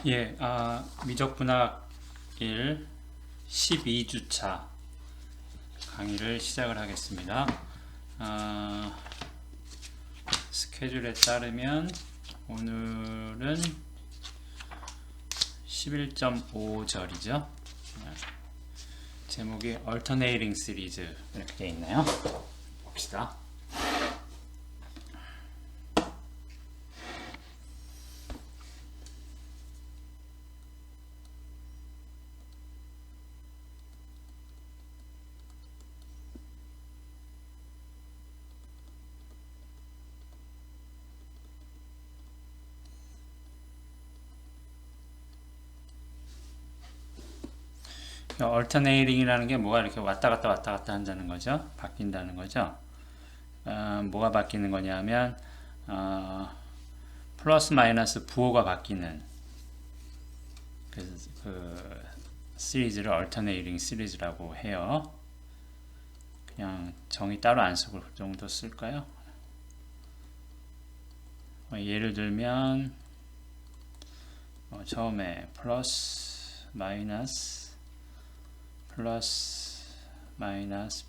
예, 미적분학 1 12주차 강의를 시작을 하겠습니다. 스케줄에 따르면 오늘은 11.5절이죠. 제목이 Alternating Series 이렇게 되어 있나요? 봅시다. Alternating이라는 게 뭐가 이렇게 왔다 갔다 한다는 거죠. 바뀐다는 거죠. 뭐가 바뀌는 거냐면 플러스 마이너스 부호가 바뀌는 그 시리즈를 Alternating 시리즈라고 해요. 그냥 정의 따로 안 쓰고 그 정도 쓸까요? 예를 들면 처음에 플러스 마이너스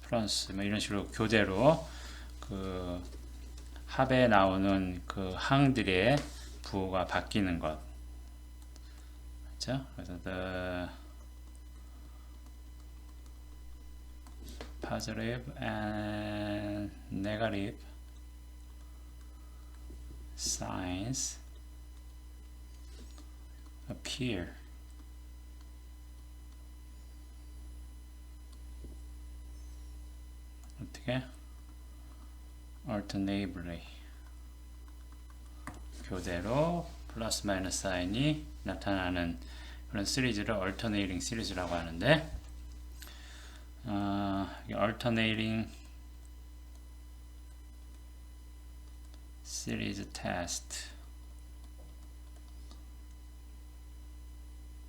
플러스 뭐 이런 식으로 교대로 그 합에 나오는 그 항들의 부호가 바뀌는 것. 그렇죠? 그래서 the positive and negative signs appear. 어떻게? alternately 교대로 플러스 마이너스 사인이 나타나는 그런 시리즈를 alternating 시리즈라고 하는데 alternating series test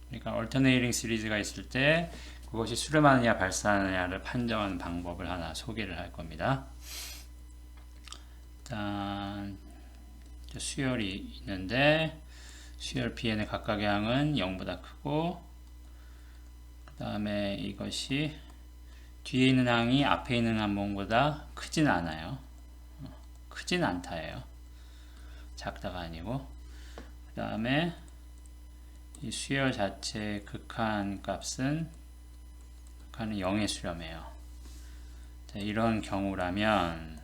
그러니까 alternating 시리즈가 있을 때 그것이 수렴하느냐 발산하느냐를 판정하는 방법을 하나 소개를 할 겁니다. 일단 수열이 있는데 수열 Bn의 각각의 항은 0보다 크고 그 다음에 이것이 뒤에 있는 항이 앞에 있는 항보다 크진 않아요. 크진 않다예요. 작다가 아니고 그 다음에 이 수열 자체의 극한 값은 0에 수렴해요. 자, 이런 경우라면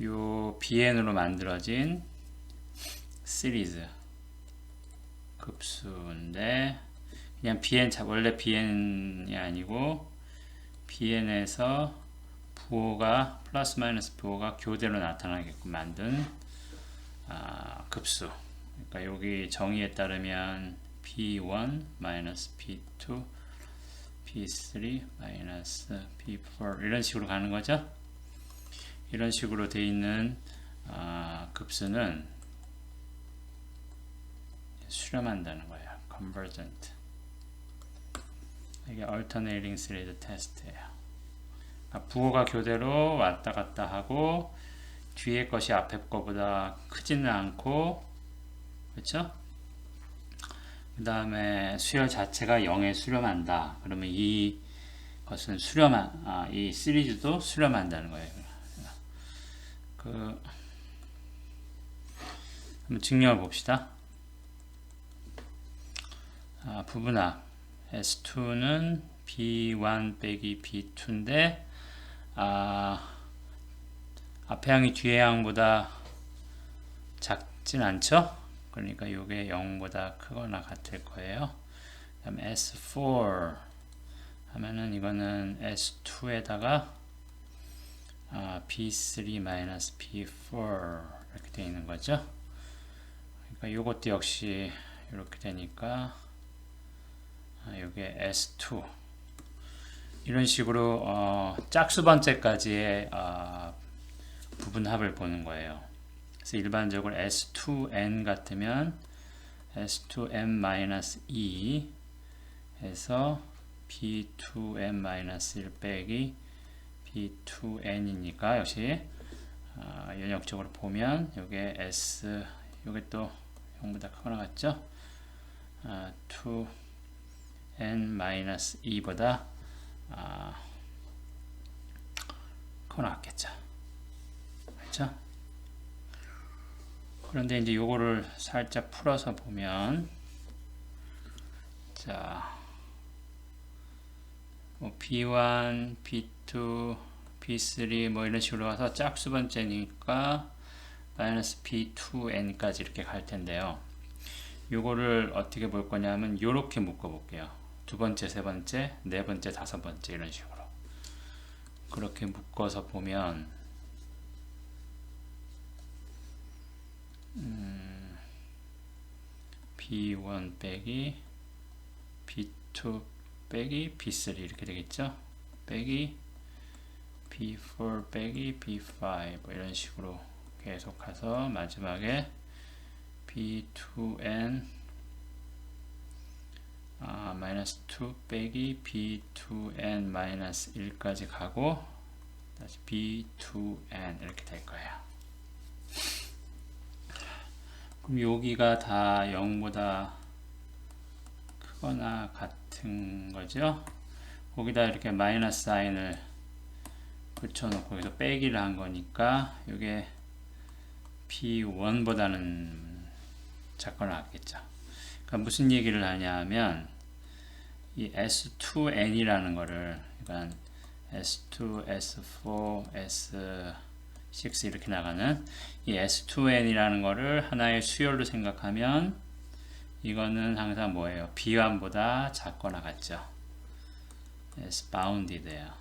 요 bn으로 만들어진 시리즈 급수인데 그냥 bn 원래 bn이 아니고 bn에서 부호가 플러스 마이너스 부호가 교대로 나타나게끔 만든 급수. 그러니까 여기 정의에 따르면 p1 마이너스 p2 p3 마이너스 p4 이런 식으로 가는 거죠. 이런 식으로 돼 있는 급수는 수렴한다는 거예요. convergent. 이게 alternating series test예요. 부호가 교대로 왔다 갔다 하고 뒤에 것이 앞에 것보다 크지는 않고 그렇죠? 그 다음에 수열 자체가 0에 수렴한다. 그러면 이 것은 이 시리즈도 수렴한다는 거예요. 한번 증명을 봅시다. 부분합 S2는 B1 빼기 B2인데 앞에 항이 뒤에 항보다 작진 않죠? 그러니까 이게 0보다 크거나 같을 거예요. 그 다음에 S4 하면은 이거는 S2에다가 B3-B4 이렇게 되어 있는 거죠. 그러니까 이것도 역시 이렇게 되니까 이게 S2 이런 식으로 짝수 번째까지의 부분합을 보는 거예요. 그래서 일반적으로 S2n 같으면 S2n-2 해서 B2n-1 빼기 B2n이니까 역시 연역적으로 보면 요게 S 요게 또 0보다 크거나 같죠? 2n-2보다 크거나 같겠죠. 그렇죠? 그런데 이제 요거를 살짝 풀어서 보면 자, 뭐 B1, B2, B3 뭐 이런 식으로 가서 짝수 번째니까 마이너스 B2n까지 이렇게 갈 텐데요. 요거를 어떻게 볼 거냐면 요렇게 묶어 볼게요. 두 번째, 세 번째, 네 번째, 다섯 번째 이런 식으로 그렇게 묶어서 보면 B1 빼기 B2 빼기 B3 이렇게 되겠죠. 빼기 B4 빼기 B5 뭐 이런 식으로 계속 가서 마지막에 B2n 마이너스 2 빼기 B2n 마이너스 1까지 가고 다시 B2n 이렇게 될 거예요. 그럼 여기가 다 0보다 크거나 같은 거죠. 거기다 이렇게 마이너스 사인을 붙여놓고 여기서 빼기를 한 거니까 이게 P1보다는 작거나 같겠죠. 그러니까 무슨 얘기를 하냐면 이 S2n이라는 거를 그러니까 S2, S4, S6 이렇게 나가는 이 S2n이라는 거를 하나의 수열로 생각하면 이거는 항상 뭐예요? B1보다 작거나 같죠. S bounded예요.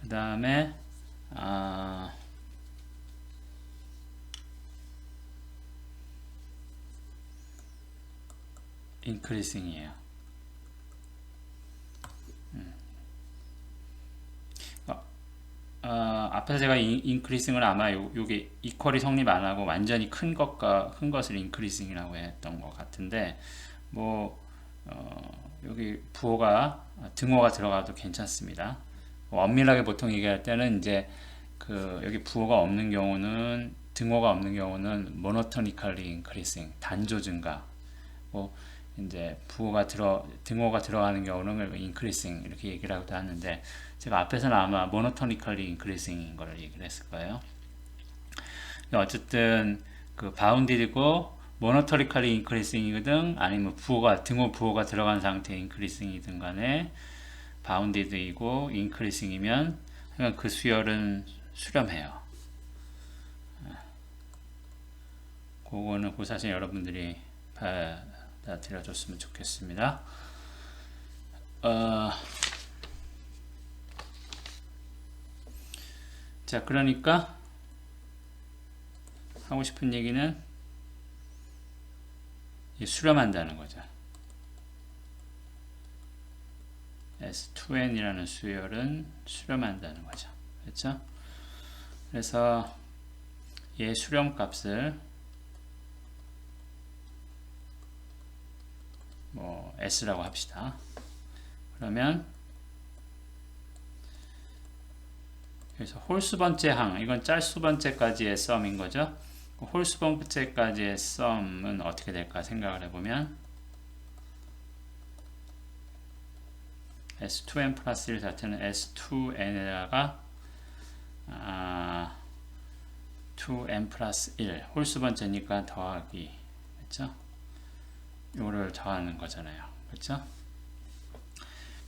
그 다음에 increasing이에요. 앞에서 제가 increasing을 아마 요게 equal이 성립 안 하고 완전히 큰 것을 increasing이라고 했던 것 같은데 뭐 여기 부호가 등호가 들어가도 괜찮습니다. 엄밀하게 보통 얘기할 때는 이제 여기 부호가 없는 경우는 등호가 없는 경우는 monotonically increasing 단조 증가 뭐 이제 등호가 들어가는 경우는 increasing 이렇게 얘기를 하기도 하는데 제가 앞에서는 아마 monotonically increasing인 걸 얘기를 했을 거예요. 어쨌든 bounded이고 monotonically increasing이든 아니면 등호 부호가 들어간 상태의 increasing이든 간에 bounded이고 increasing이면 그 수열은 수렴해요. 그거는 사실 여러분들이 받아들여줬으면 좋겠습니다. 자, 그러니까 하고 싶은 얘기는 수렴한다는 거죠. S2n이라는 수열은 수렴한다는 거죠. 그렇죠? 그래서 얘 수렴 값을 뭐 S라고 합시다. 그러면 그래서 홀수 번째 항, 이건 짤수 번째까지의 썸인 거죠. 홀수 번째까지의 썸은 어떻게 될까 생각을 해보면 S2n 플러스 1 자체는 S2n에다가 2n 플러스 1 홀수 번째니까 더하기 그렇죠? 요거를 더하는 거잖아요. 그렇죠?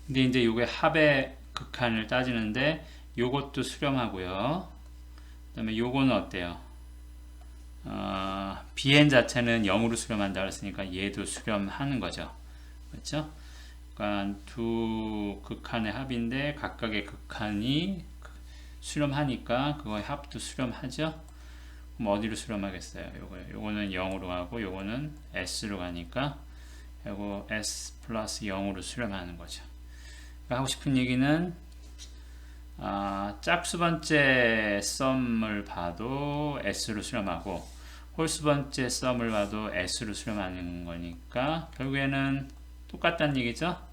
근데 이제 요게 합의 극한을 따지는데 요것도 수렴하고요. 그 다음에 요거는 어때요? bn 자체는 0으로 수렴한다 그랬으니까 얘도 수렴하는 거죠. 그렇죠? 그러니까 두 극한의 합인데 각각의 극한이 수렴하니까 그거의 합도 수렴하죠. 그럼 어디로 수렴하겠어요? 요거는 0으로 가고 요거는 s로 가니까 요거 s 플러스 0으로 수렴하는 거죠. 그러니까 하고 싶은 얘기는 짝수 번째 썸을 봐도 s로 수렴하고 홀수 번째 썸을 봐도 s로 수렴하는 거니까 결국에는 똑같다는 얘기죠.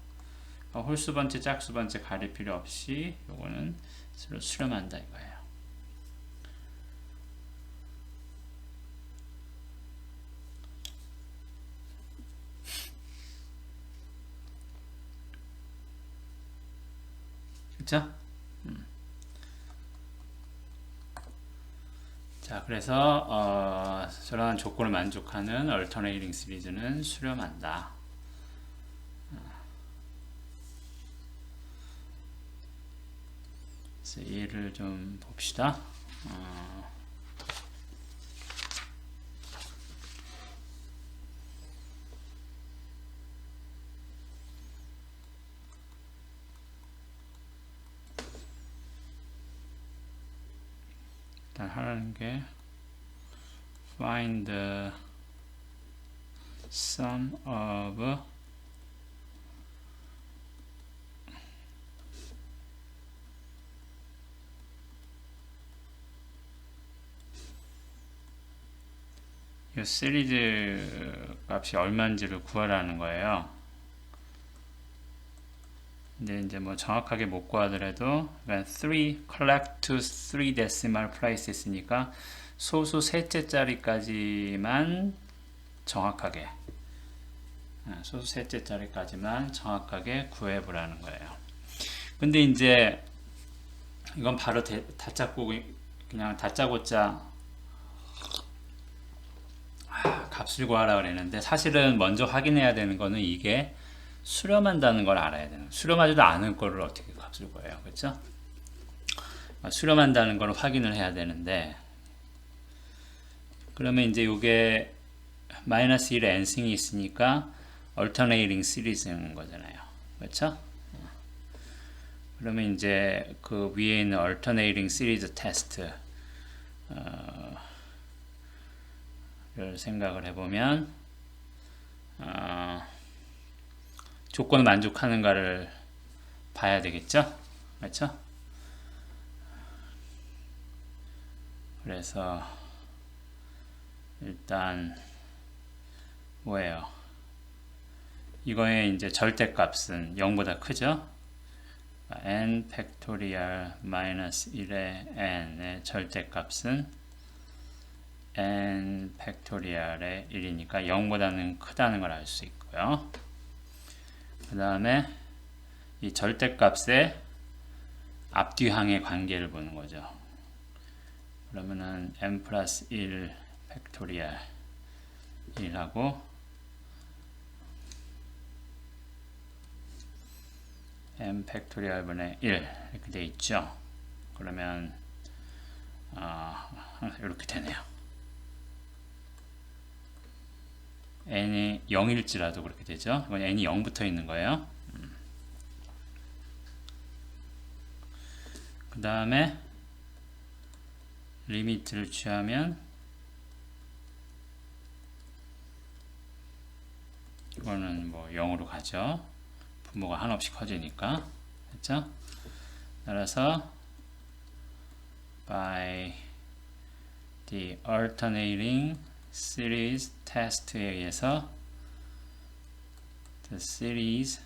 홀수 번째, 짝수 번째 가릴 필요 없이 요거는 수렴한다 이거예요. 그쵸? 자, 그래서 저러한 조건을 만족하는 얼터네이팅 시리즈는 수렴한다. 그래서 얘를 좀 봅시다. 일단 하라는 게 find the sum of 이 시리즈 값이 얼마인지를 구하라는 거예요. 근데 이제 뭐 정확하게 못 구하더라도 그러니까 3 collect to 3 decimal places니까 소수 셋째 자리까지만 정확하게 구해보라는 거예요. 근데 이제 이건 바로 다짜고 그냥 다짜고짜 값을 구하라 그랬는데 사실은 먼저 확인해야 되는 거는 이게 수렴한다는 걸 알아야 되는, 수렴하지도 않은 거를 어떻게 값을 구해요, 그렇죠? 수렴한다는 걸 확인을 해야 되는데, 그러면 이제 이게 마이너스 1의 n승이 있으니까 alternating series인 거잖아요, 그렇죠? 그러면 이제 그 위에 있는 alternating series test 를 생각을 해보면 조건을 만족하는가를 봐야 되겠죠? 그렇죠? 그래서 일단 뭐예요? 이거의 이제 절대값은 0보다 크죠? n 팩토리얼 마이너스 1의 n의 절대값은 n 팩토리얼의 1이니까 0보다는 크다는 걸 알 수 있고요. 그 다음에 이 절대값의 앞뒤항의 관계를 보는 거죠. 그러면은 n 플러스 1 팩토리얼 1하고 n 팩토리얼 분의 1 이렇게 돼 있죠. 그러면 이렇게 되네요. n이 0일지라도 그렇게 되죠. 이건 n이 0 붙어 있는 거예요. 그 다음에 리미트를 취하면 이거는 뭐 0으로 가죠. 분모가 한없이 커지니까. 그렇죠? 따라서 by the alternating series test에 의해서 the series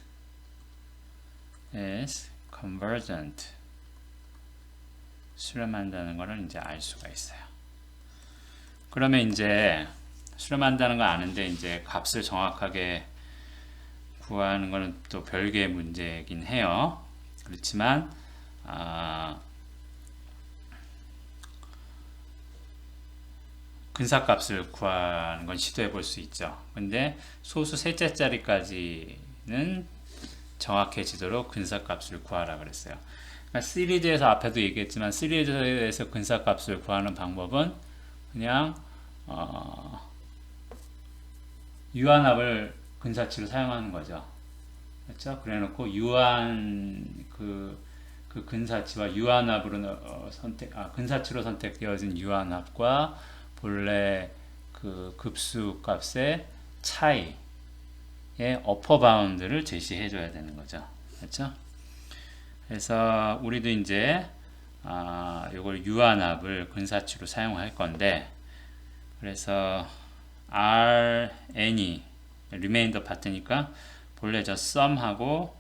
is convergent 수렴한다는 것을 이제 알 수가 있어요. 그러면 이제 수렴한다는 거 아는데 이제 값을 정확하게 구하는 것은 또 별개의 문제이긴 해요. 그렇지만 근사값을 구하는 건 시도해 볼 수 있죠. 근데 소수 셋째 자리까지는 정확해지도록 근사값을 구하라 그랬어요. 그러니까 시리즈에서 앞에도 얘기했지만 시리즈에서 근사값을 구하는 방법은 그냥 유한합을 근사치로 사용하는 거죠. 그렇죠? 그래놓고 유한 그 근사치와 유한합으로 근사치로 선택되어진 유한합과 본래 그 급수 값의 차이의 어퍼 바운드를 제시해 줘야 되는 거죠. 그렇죠? 그래서 우리도 이제 이걸 유한합을 근사치로 사용할 건데, 그래서 Rn이 리메인더 파트니까 본래 저 썸하고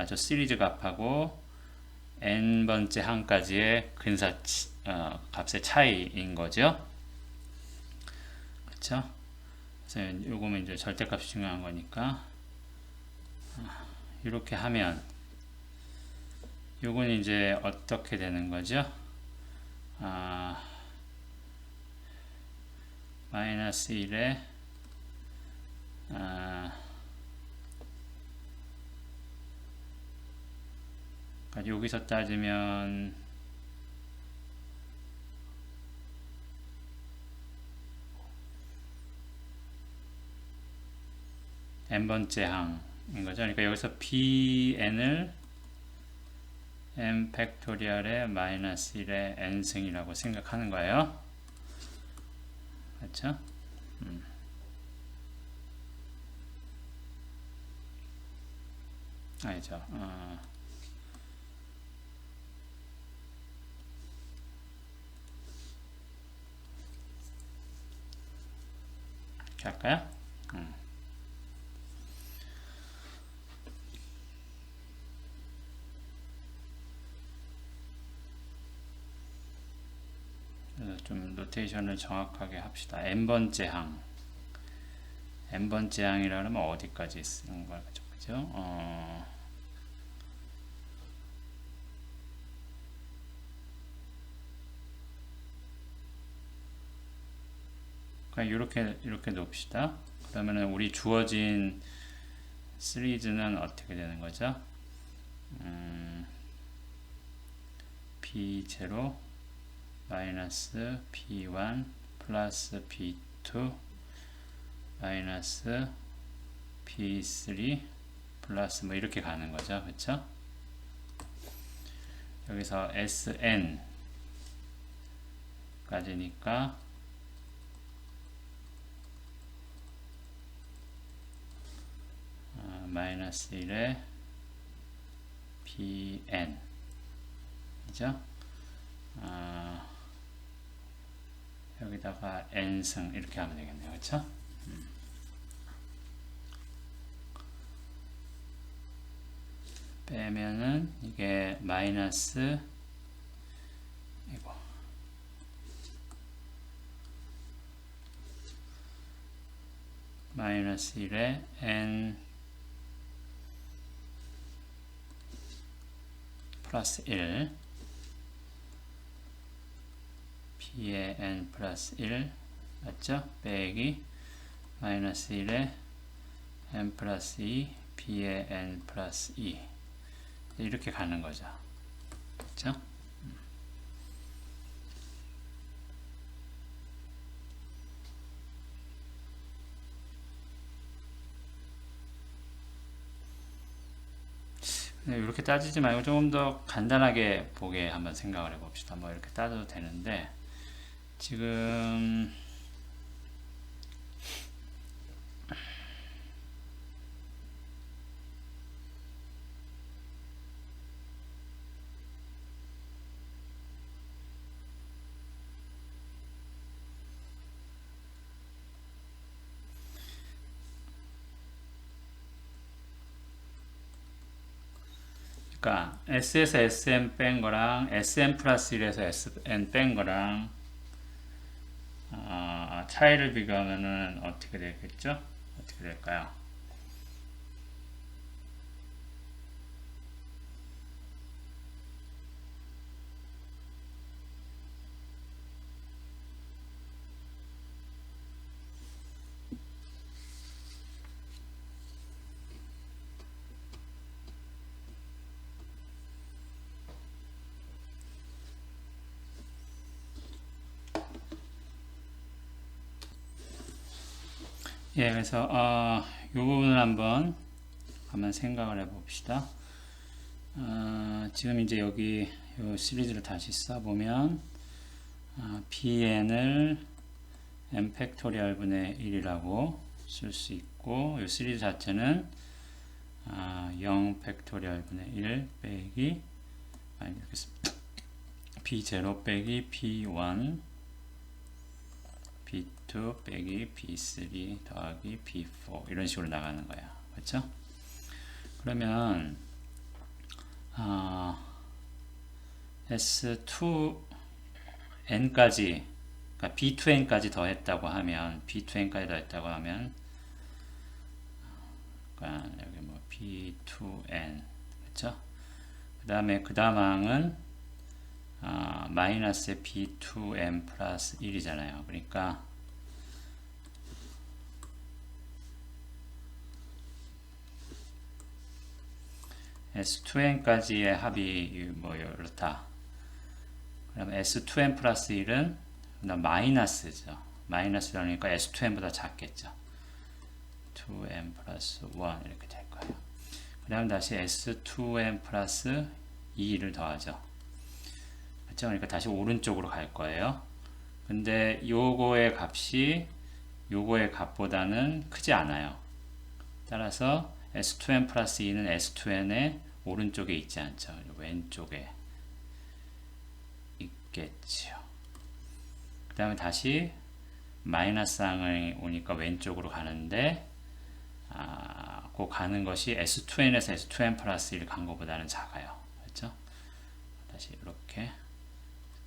저 시리즈 값하고 n번째 항까지의 근사 값의 차이인 거죠. 그렇죠? 그래서 요거면 이제 절대값이 중요한 거니까 이렇게 하면 요건 이제 어떻게 되는 거죠? 마이너스 1에 그러니까 여기서 따지면 n번째 항인 거죠. 그러니까 여기서 bn을 n 팩토리얼의 마이너스 1의 n승이라고 생각하는 거예요. 그렇죠? 아니죠. 이렇게 할까요? 좀 노테이션을 정확하게 합시다. n번째 항. n번째 항이라 그러면 어디까지 쓰는 거야? 그죠? 그냥 이렇게 놓읍시다. 그러면은 우리 주어진 시리즈는 어떻게 되는 거죠? B0 마이너스 B1 플러스 B2 마이너스 B3 플러스 뭐 이렇게 가는 거죠. 그렇죠? 여기서 SN 까지니까 마이너스 1에 BN 이죠? 여기다가 n승 이렇게 하면 되겠네요. 그렇죠? 빼면은 이게 마이너스 이거 마이너스 1에 n 플러스 1 b의 n 플러스 1 맞죠? 빼기 마이너스 1에 n 플러스 2 b의 n 플러스 2 이렇게 가는 거죠. 그렇죠? 이렇게 따지지 말고 조금 더 간단하게 보게 한번 생각을 해봅시다. 뭐 이렇게 따져도 되는데 지금 그러니까 S에서 Sn 뺀 거랑 Sn 플러스 1에서 Sn 뺀 거랑 차이를 비교하면은 어떻게 되겠죠? 어떻게 될까요? 예, 그래서 이 부분을 한번 생각을 해봅시다. 지금 이제 여기 이 시리즈를 다시 써보면 bn을 n 팩토리얼 분의 1이라고 쓸 수 있고 이 시리즈 자체는 0 팩토리얼 분의 1 빼기 b0 빼기 b1 b2 빼기 b3 더하기 b4 이런 식으로 나가는 거야. 그렇죠? 그러면 S2n까지, 그러니까 B2n까지 더했다고 하면, B2n까지 더했다고 하면, 그러니까 여기 뭐 B2n, 그렇죠? 그 다음에 그 다음 항은 마이너스 B2n 플러스 1이잖아요. 그러니까 S2n까지의 합이 뭐 이렇다. 그럼 S2n 플러스 1은 마이너스죠. 마이너스 그러니까 S2n보다 작겠죠. 2n 플러스 1 이렇게 될 거예요. 그 다음 다시 S2n 플러스 2를 더하죠. 그렇죠? 그러니까 다시 오른쪽으로 갈 거예요. 근데 요거의 값이 요거의 값보다는 크지 않아요. 따라서 S2n 플러스 2는 S2n의 오른쪽에 있지 않죠. 왼쪽에 있겠죠. 그 다음에 다시 마이너스 항이 오니까 왼쪽으로 가는데 그 가는 것이 S2n에서 S2n 플러스 1 간 것보다는 작아요. 그렇죠? 다시 이렇게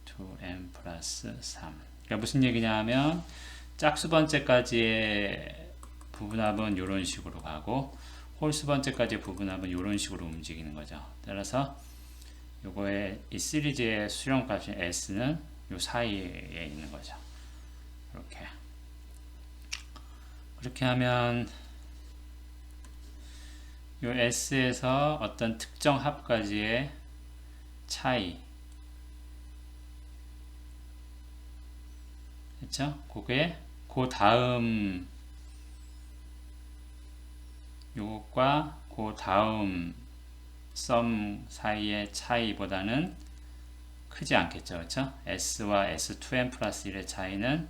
2n 플러스 3. 그러니까 무슨 얘기냐 하면 짝수 번째까지의 부분합은 이런 식으로 가고 홀수 번째까지의 부분합은 이런 식으로 움직이는 거죠. 따라서 요거의 이 시리즈의 수렴값인 S는 요 사이에 있는 거죠. 이렇게. 그렇게 하면 요 S에서 어떤 특정 합까지의 차이, 그렇죠? 그게 그 다음 요것과 그 다음 썸 사이의 차이보다는 크지 않겠죠. 그렇죠? S와 S2n 플러스 1의 차이는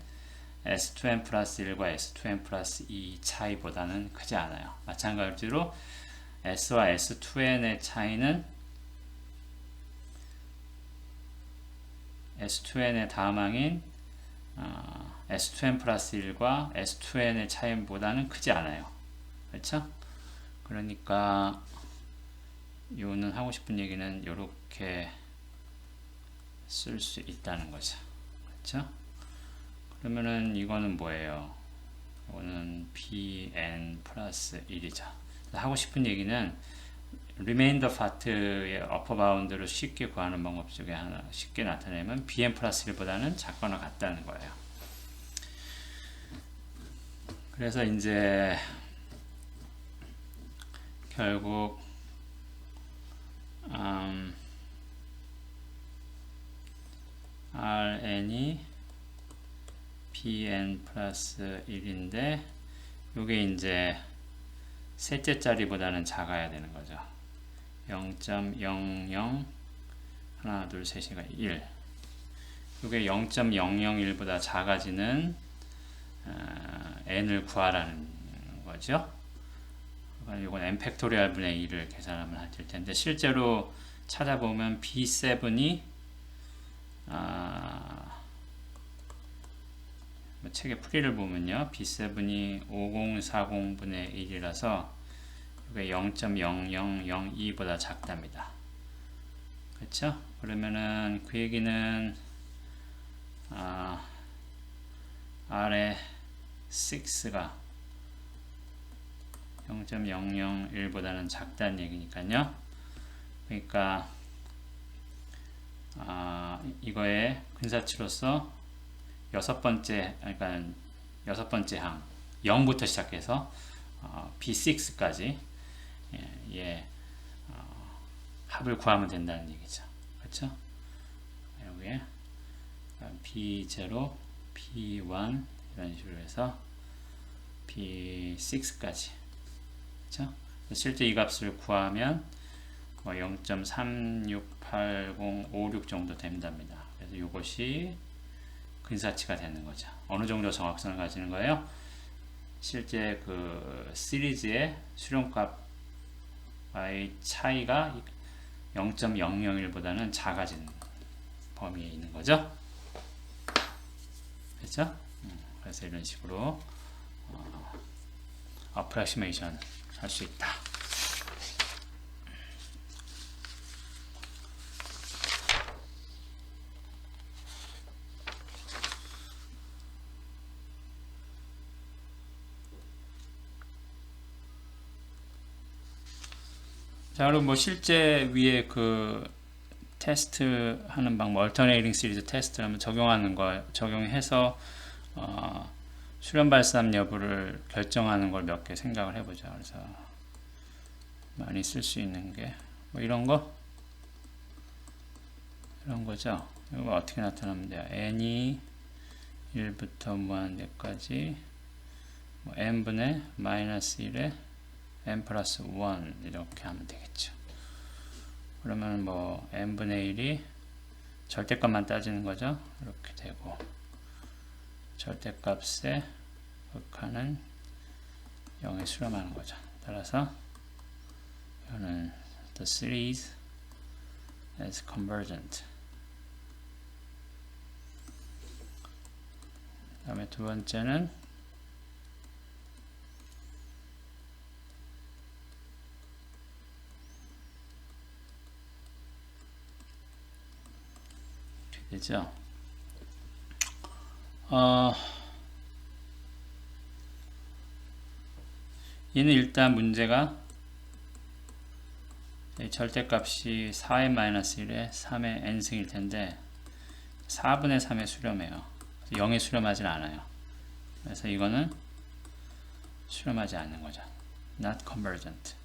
S2n 플러스 1과 S2n 플러스 2 차이보다는 크지 않아요. 마찬가지로 S와 S2n의 차이는 S2n의 다음 항인 S2n 플러스 1과 S2n의 차이보다는 크지 않아요. 그렇죠? 그러니까 요는 하고 싶은 얘기는 이렇게 쓸 수 있다는 거죠. 그렇죠? 그러면은 이거는 뭐예요? 이거는 bn 플러스 1이죠. 하고 싶은 얘기는 리메인더 파트의 어퍼 바운드를 쉽게 구하는 방법 중에 하나 쉽게 나타내면 bn 플러스 1보다는 작거나 같다는 거예요. 그래서 이제 결국 Rn이 bn 플러스 1인데 요게 이제 셋째 자리보다는 작아야 되는 거죠. 0.00 하나 둘 셋이가 1. 요게 0.001보다 작아지는 n을 구하라는 거죠. 이건 n 팩토리얼 분의 2를 계산하면 될 텐데 실제로 찾아보면 B7이 책의 풀이를 보면요. B7이 5040분의 1이라서 이게 0.0002보다 작답니다. 그렇죠? 그러면은 그 얘기는 R의 6가 0.001보다는 작다는 얘기니까요. 그러니까 이거의 근사치로서 여섯 번째 항 0부터 시작해서 B6까지 합을 구하면 된다는 얘기죠. 그렇죠? 여기에 B0, B1 이런 식으로 해서 B6까지. 그렇죠? 실제 이 값을 구하면 0.368056 정도 된답니다. 그래서 이것이 근사치가 되는 거죠. 어느 정도 정확성을 가지는 거예요? 실제 그 시리즈의 수렴값과의 차이가 0.001보다는 작아진 범위에 있는 거죠. 그렇죠? 그래서 이런 식으로 어프로시메이션 할 수 있다. 자, 그럼 뭐 실제 위에 그 테스트 하는 방법, 얼터네이팅 시리즈 테스트를 한번 적용하는 거 적용해서 수렴 발산 여부를 결정하는 걸 몇 개 생각을 해보자. 그래서 많이 쓸 수 있는 게 뭐 이런 거죠. 이거 어떻게 나타나면 돼요? n이 1부터 무한대까지 뭐 n분의 마이너스 1에 n 플러스 1 이렇게 하면 되겠죠. 그러면 뭐 n분의 1이 절대값만 따지는 거죠. 이렇게 되고 절대값의 극한은 0에 수렴하는 거죠. 따라서 이거는 the series is convergent. 그 다음에 두 번째는 이렇게 되죠. 얘는 일단 문제가 절대값이 4n-1에 3의 n승일 텐데 4분의 3에 수렴해요. 0에 수렴하진 않아요. 그래서 이거는 수렴하지 않는 거죠. not convergent.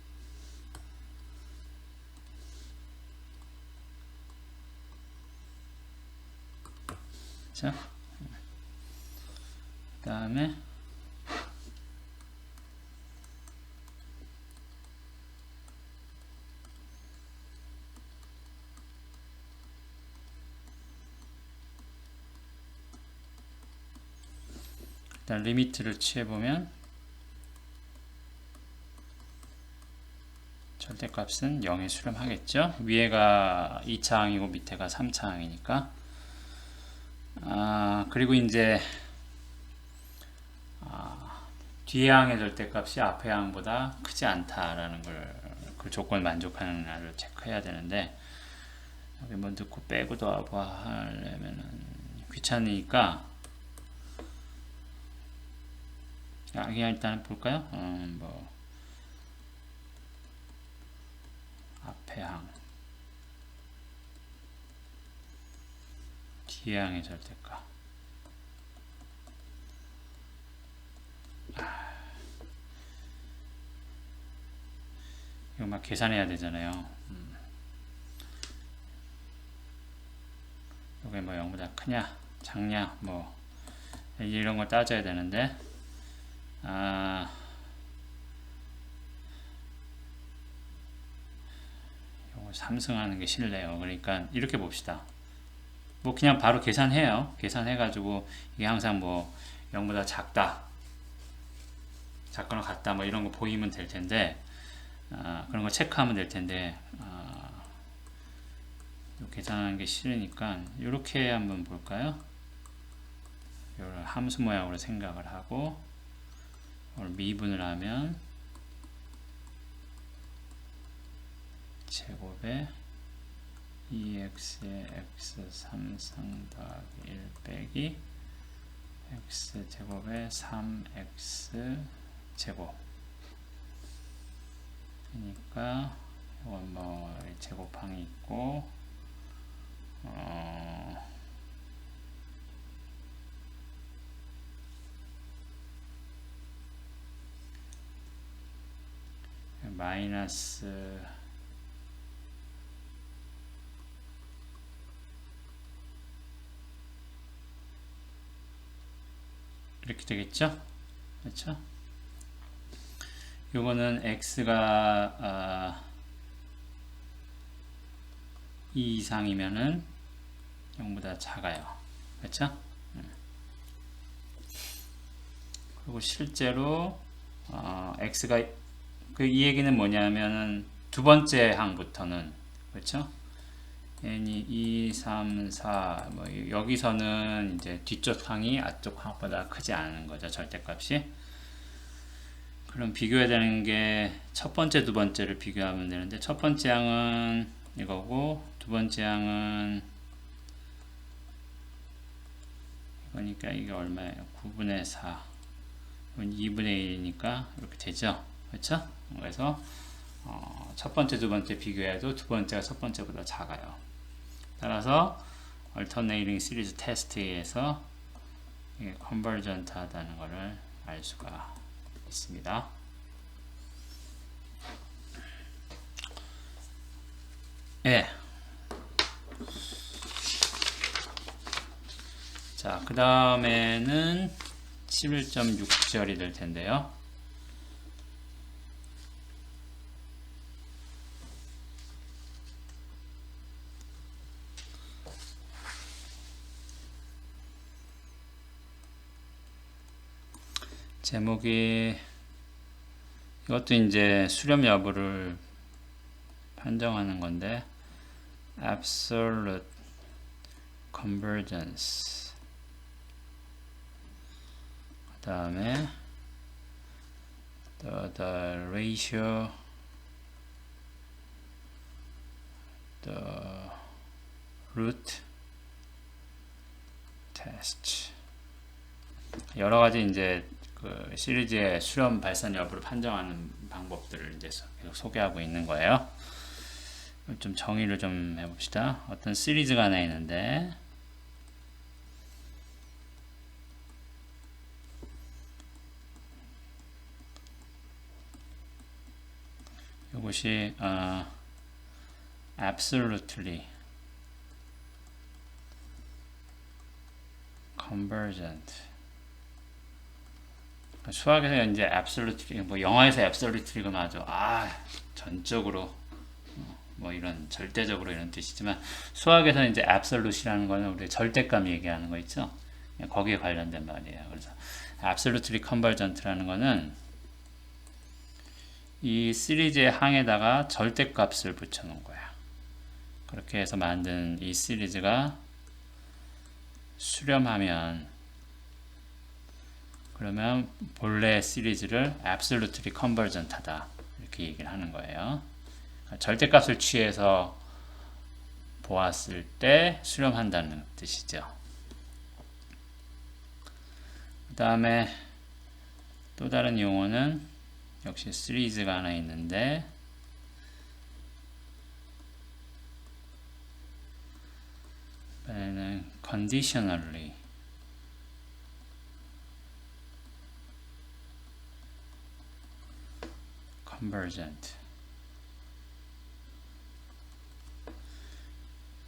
자, 그 다음에 일단 리미트를 취해보면 절대값은 0에 수렴하겠죠. 위에가 2차항이고 밑에가 3차항이니까. 그리고 이제 뒤에 항의 절대값이 앞의 항보다 크지 않다라는 걸 그 조건을 만족하는가를 체크해야 되는데 여기 뭐 넣고 빼고도 하려면은 귀찮으니까 그냥 일단 볼까요? 뭐 앞의 항, 뒤의 항의 절대값. 이거 막 계산해야 되잖아요. 이게 뭐 0보다 크냐, 작냐, 뭐 이런 걸 따져야 되는데 이거 삼승하는 게 싫네요. 그러니까 이렇게 봅시다. 뭐 그냥 바로 계산해요. 계산해가지고 이게 항상 뭐 0보다 작거나 같다 뭐 이런 거 보이면 될 텐데 그런 거 체크하면 될 텐데 계산하는 게 싫으니까 이렇게 한번 볼까요? 이걸 함수 모양으로 생각을 하고 이걸 미분을 하면 제곱에 2x의 x3상 더하기 1 빼기 x제곱에 3x 제곱 그러니까 이건 뭐 제곱항이 있고 마이너스 이렇게 되겠죠? 그렇죠? 요거는 x가 2 이상이면은 0보다 작아요. 그렇죠? 그리고 실제로 x가 이 얘기는 뭐냐면은 두 번째 항부터는 그렇죠? n이 2, 3, 4 뭐 여기서는 이제 뒤쪽 항이 앞쪽 항보다 크지 않은 거죠. 절대값이. 그럼 비교해야 되는 게 첫 번째, 두 번째를 비교하면 되는데 첫 번째 항은 이거고 두 번째 항은 이거니까 이게 얼마예요? 9분의 4 이건 2분의 1이니까 이렇게 되죠. 그렇죠? 그래서 첫 번째, 두 번째 비교해도 두 번째가 첫 번째보다 작아요. 따라서 Alternating Series Test에서 이게 컨버전트하다는 것을 알 수가 있습니다. 예. 자, 그 다음에는 11.6절이 될 텐데요. 제목이 이것도 이제 수렴 여부를 판정하는 건데 Absolute Convergence 그 다음에 the ratio the root test 여러 가지 이제 그 시리즈의 수렴 발산 여부를 판정하는 방법들을 이제 계속 소개하고 있는 거예요. 좀 정의를 좀 해봅시다. 어떤 시리즈가 하나 있는데 이것이 absolutely convergent 수학에서 이제 absolutely 뭐 영어에서 absolutely가 맞아. 전적으로 뭐 이런 절대적으로 이런 뜻이지만 수학에서는 이제 absolute이라는 거는 우리 절대감 얘기하는 거 있죠. 거기에 관련된 말이에요. 그래서 absolutely convergent라는 거는 이 시리즈의 항에다가 절대값을 붙여놓은 거야. 그렇게 해서 만든 이 시리즈가 수렴하면 그러면 본래 시리즈를 absolutely convergent 하다 이렇게 얘기를 하는 거예요. 절대값을 취해서 보았을 때 수렴한다는 뜻이죠. 그 다음에 또 다른 용어는 역시 시리즈가 하나 있는데 이번에는 conditionally convergent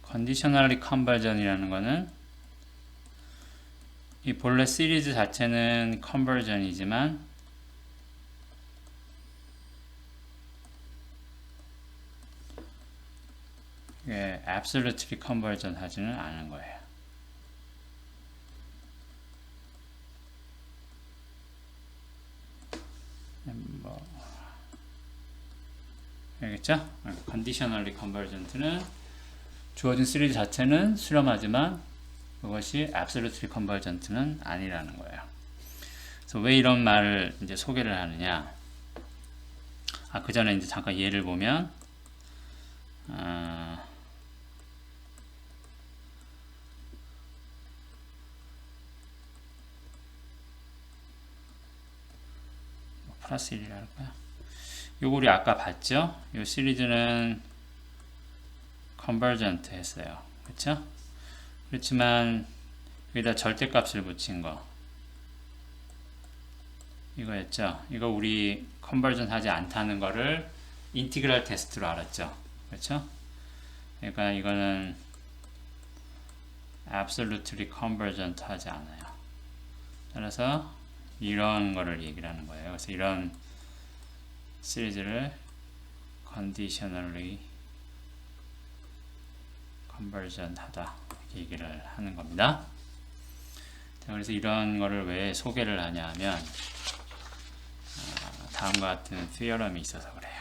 conditionally convergent이라는 거는 이 본래 시리즈 자체는 convergent이지만 이게 absolutely convergent 하지는 않은 거예요. 알겠죠? conditionally convergent는 주어진 시리즈 자체는 수렴하지만 그것이 absolutely convergent는 아니라는 거예요. 그래서 왜 이런 말을 이제 소개를 하느냐? 그 전에 이제 잠깐 예를 보면 플러스 1이라 할까요? 요거 우리 아까 봤죠? 요 시리즈는 convergent 했어요. 그렇죠? 그렇지만 여기다 절대값을 붙인 거 이거였죠? 이거 우리 convergent 하지 않다는 거를 인티그랄 테스트로 알았죠? 그렇죠? 그러니까 이거는 absolutely convergent 하지 않아요. 따라서 이런 거를 얘기를 하는 거예요. 그래서 이런 시리즈를 conditionally convergent 하다 이렇게 얘기를 하는 겁니다. 자, 그래서 이런 거를 왜 소개를 하냐 하면 다음과 같은 theorem이 있어서 그래요.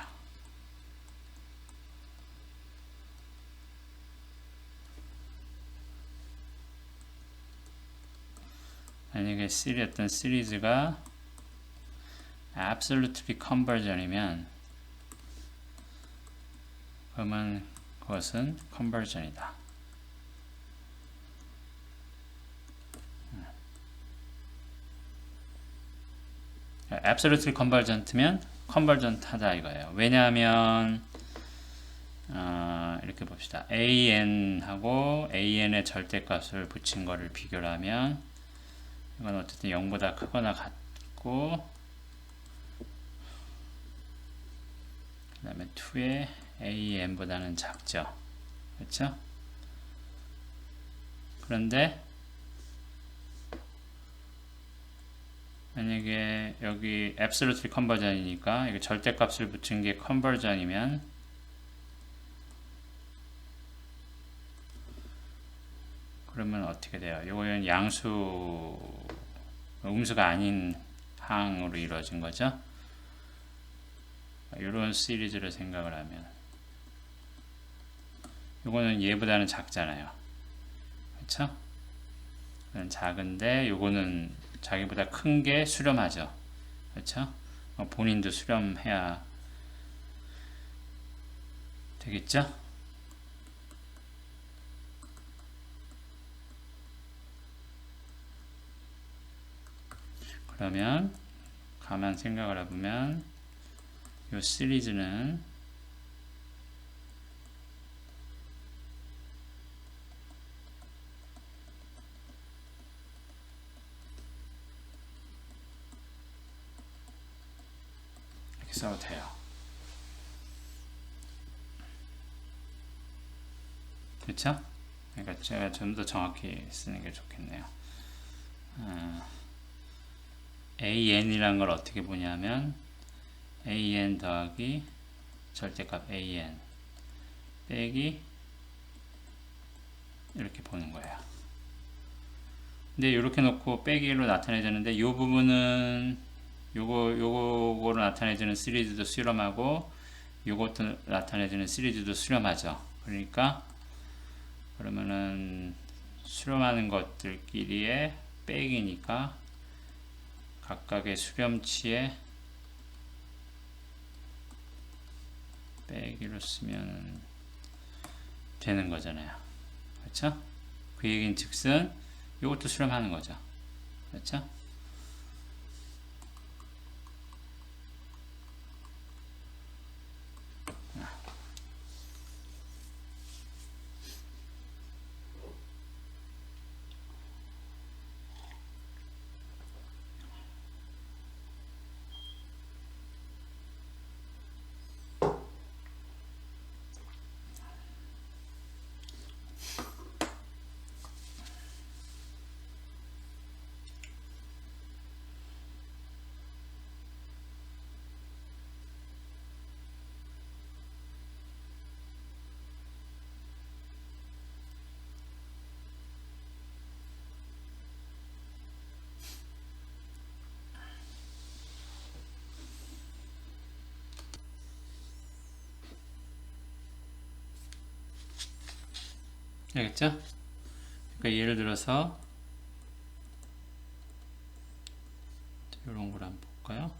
만약에 어떤 시리즈가 absolutely convergent이면 그러면 그것은 convergent이다. absolutely convergent면 컨버전하다 이거예요. 왜냐하면 이렇게 봅시다. an하고 an의 절대값을 붙인 거를 비교를 하면 이건 어쨌든 0보다 크거나 같고 그 다음에 2의 an보다는 작죠. 그렇죠? 그런데 만약에 여기 absolutely 컨버전이니까 이게 절대값을 붙인 게 컨버전이면 그러면 어떻게 돼요? 이거는 양수 음수가 아닌 항으로 이루어진 거죠. 이런 시리즈를 생각을 하면 이거는 얘보다는 작잖아요. 그렇죠? 작은데 요거는 자기보다 큰 게 수렴하죠. 그렇죠? 본인도 수렴해야 되겠죠? 그러면 가만 생각을 해보면 이 시리즈는 이렇게 써도 돼요. 그렇죠? 그러니까 제가 좀 더 정확히 쓰는 게 좋겠네요. an이란 걸 어떻게 보냐면 an 더하기 절대값 an 빼기 이렇게 보는 거예요. 근데 이렇게 놓고 빼기로 나타내주는데 이 부분은 요거로 나타내주는 시리즈도 수렴하고 요것도 나타내주는 시리즈도 수렴하죠. 그러니까 그러면은 수렴하는 것들끼리의 빼기니까 각각의 수렴치에 빼기로 쓰면 되는 거잖아요. 그렇죠? 그 얘기는 즉슨 이것도 수렴하는 거죠. 그렇죠? 알겠죠? 그러니까 예를 들어서 이런 걸 한번 볼까요?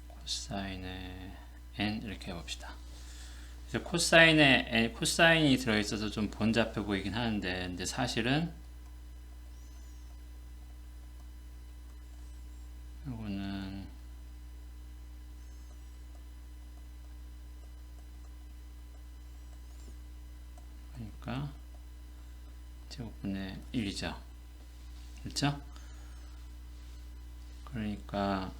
코사인의 n 이렇게 해봅시다. 그래서 코사인이 들어있어서 좀 번잡해 보이긴 하는데 근데 사실은 이거는 그러니까 제곱분의 1이죠. 그렇죠? 그러니까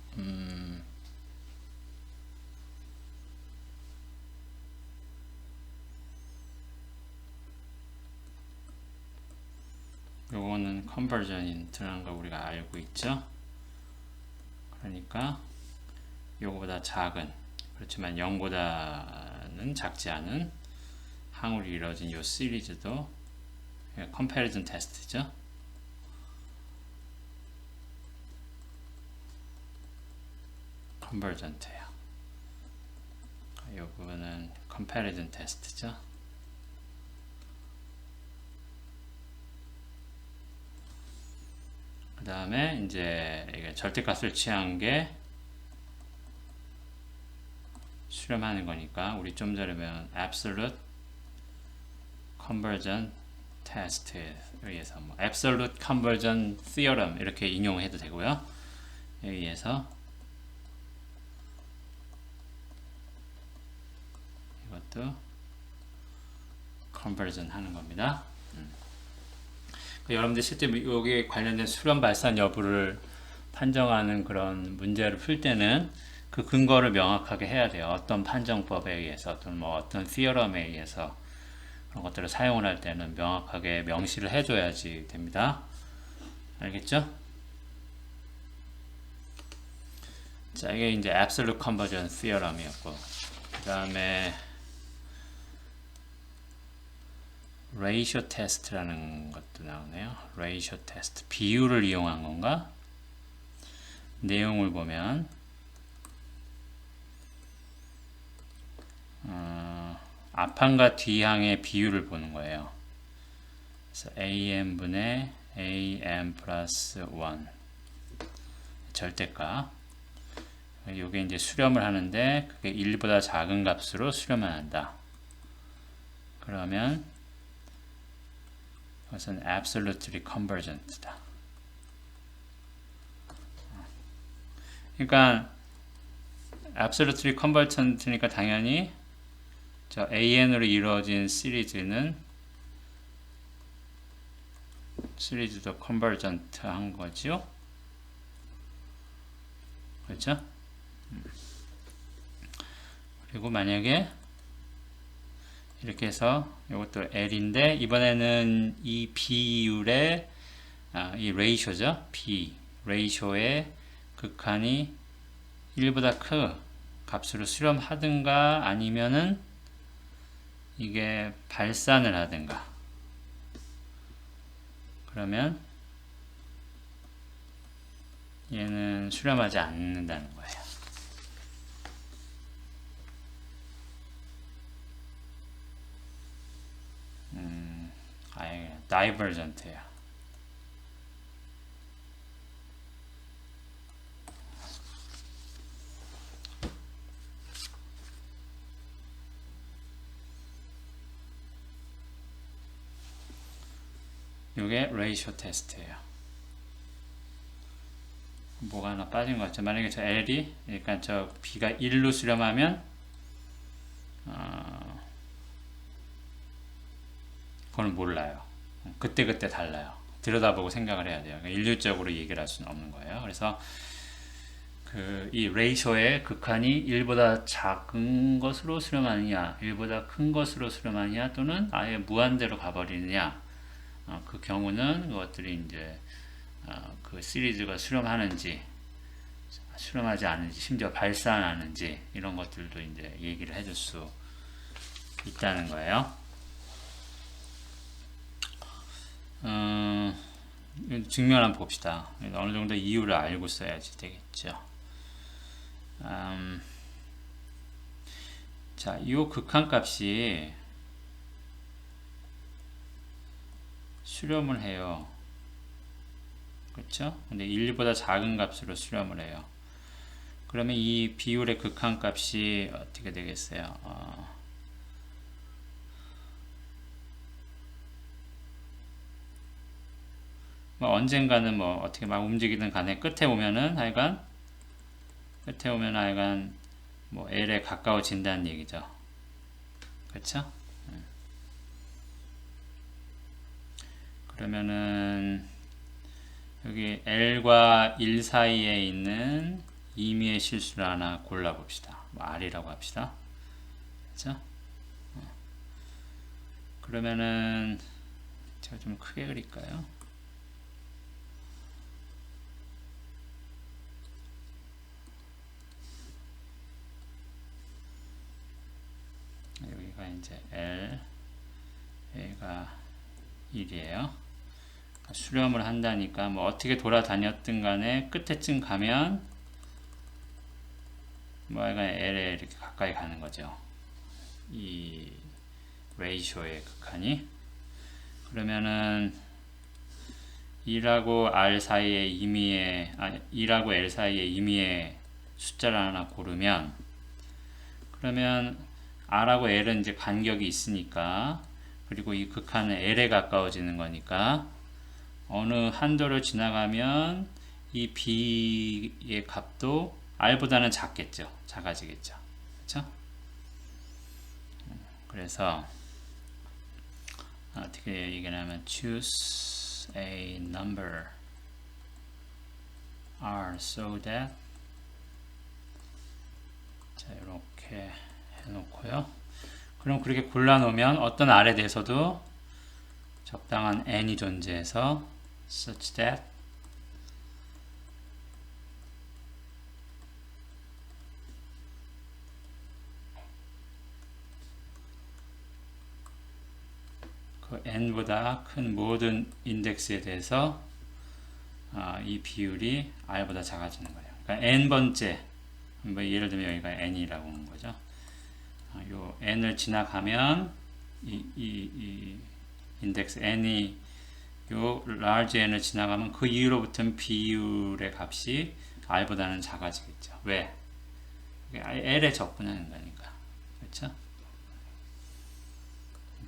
요거는 컨버전이 들어간 거 우리가 알고 있죠. 그러니까 요거보다 작은 그렇지만 0보다는 작지 않은 항으로 이루어진 요 시리즈도 컴패리즌 테스트죠. 컨버전트예요. 이 부분은 컴패리즌 테스트죠. 그 다음에 이제 이게 절대값을 취한 게 수렴하는 거니까 우리 좀 전에 배운 absolute convergent 테스트에 의해서 뭐 absolute conversion theorem 이렇게 인용해도 되고요. 여기에 의해서 이것도 conversion 하는 겁니다. 여러분들 실제 여기에 관련된 수렴 발산 여부를 판정하는 그런 문제를 풀 때는 그 근거를 명확하게 해야 돼요. 어떤 판정법에 의해서 어떤 어떤 theorem에 의해서 그런 것들을 사용을 할 때는 명확하게 명시를 해줘야지 됩니다. 알겠죠? 자, 이게 이제 absolute conversion theorem이었고, 그 다음에 ratio test라는 것도 나오네요. ratio test, 비율을 이용한 건가? 내용을 보면 앞항과 뒤항의 비율을 보는 거예요. 그래서 am분의 am 플러스 1 절대값. 이게 이제 수렴을 하는데 그게 1보다 작은 값으로 수렴을 한다. 그러면 이것은 absolutely convergent다. 그러니까 absolutely convergent니까 당연히 저 AN으로 이루어진 시리즈도 convergent 한 거죠. 그렇죠? 그리고 만약에 이렇게 해서 이것도 L인데 이번에는 이 비율의 이 레이쇼죠. B 레이쇼의 극한이 1보다 큰 값으로 수렴하든가 아니면은 이게 발산을 하든가 그러면 얘는 수렴하지 않는다는 거예요. 아예 divergent예요. 이게 레이쇼 테스트예요. 뭐가 하나 빠진 것 같죠? 만약에 저 L이 그러니까 저 B가 1로 수렴하면 그건 몰라요. 그때그때 달라요. 들여다보고 생각을 해야 돼요. 그러니까 일률적으로 얘기를 할 수는 없는 거예요. 그래서 이 레이쇼의 극한이 1보다 작은 것으로 수렴하느냐 1보다 큰 것으로 수렴하느냐 또는 아예 무한대로 가버리느냐 그 경우는 그것들이 이제 그 시리즈가 수렴하는지 수렴하지 않은지 심지어 발산하는지 이런 것들도 이제 얘기를 해줄 수 있다는 거예요. 증명 한번 봅시다. 어느 정도 이유를 알고 써야지 되겠죠. 자, 이 극한값이 수렴을 해요. 그렇죠? 근데 1보다 작은 값으로 수렴을 해요. 그러면 이 비율의 극한값이 어떻게 되겠어요? 뭐 언젠가는 뭐 어떻게 막 움직이든 간에 끝에 오면은 하여간 뭐 L에 가까워진다는 얘기죠. 그렇죠? 그러면은 여기 L과 1 사이에 있는 임의의 실수를 하나 골라봅시다. 뭐 R이라고 합시다. 그렇죠? 그러면은 제가 좀 크게 그릴까요? 여기가 이제 L, A가 1이에요. 수렴을 한다니까 뭐 어떻게 돌아다녔든 간에 끝에쯤 가면 뭐 약간 L에 이렇게 가까이 가는 거죠. 이 레이쇼의 극한이. 그러면은 2하고 R 사이의 임의의 2하고 L 사이의 임의의 숫자를 하나 고르면 그러면 R하고 L은 이제 간격이 있으니까 그리고 이 극한은 L에 가까워지는 거니까 어느 한도를 지나가면 이 B의 값도 R보다는 작겠죠. 작아지겠죠. 그렇죠? 그래서 어떻게 얘기하면 choose a number R so that 자 이렇게 해놓고요. 그럼 그렇게 골라놓으면 어떤 R에 대해서도 적당한 N이 존재해서 such that 그 N보다 큰 모든 인덱스에 대해서 이 비율이 R보다 작아지는 거예요. 그러니까 N번째, 뭐 예를 들면 여기가 N이라고 하는 거죠. 요 N을 지나가면 이 인덱스 N이 요 large N을 지나가면 그 이후로부터는 비율의 값이 R보다는 작아지겠죠. 왜? L에 접근하는 거니까. 그렇죠?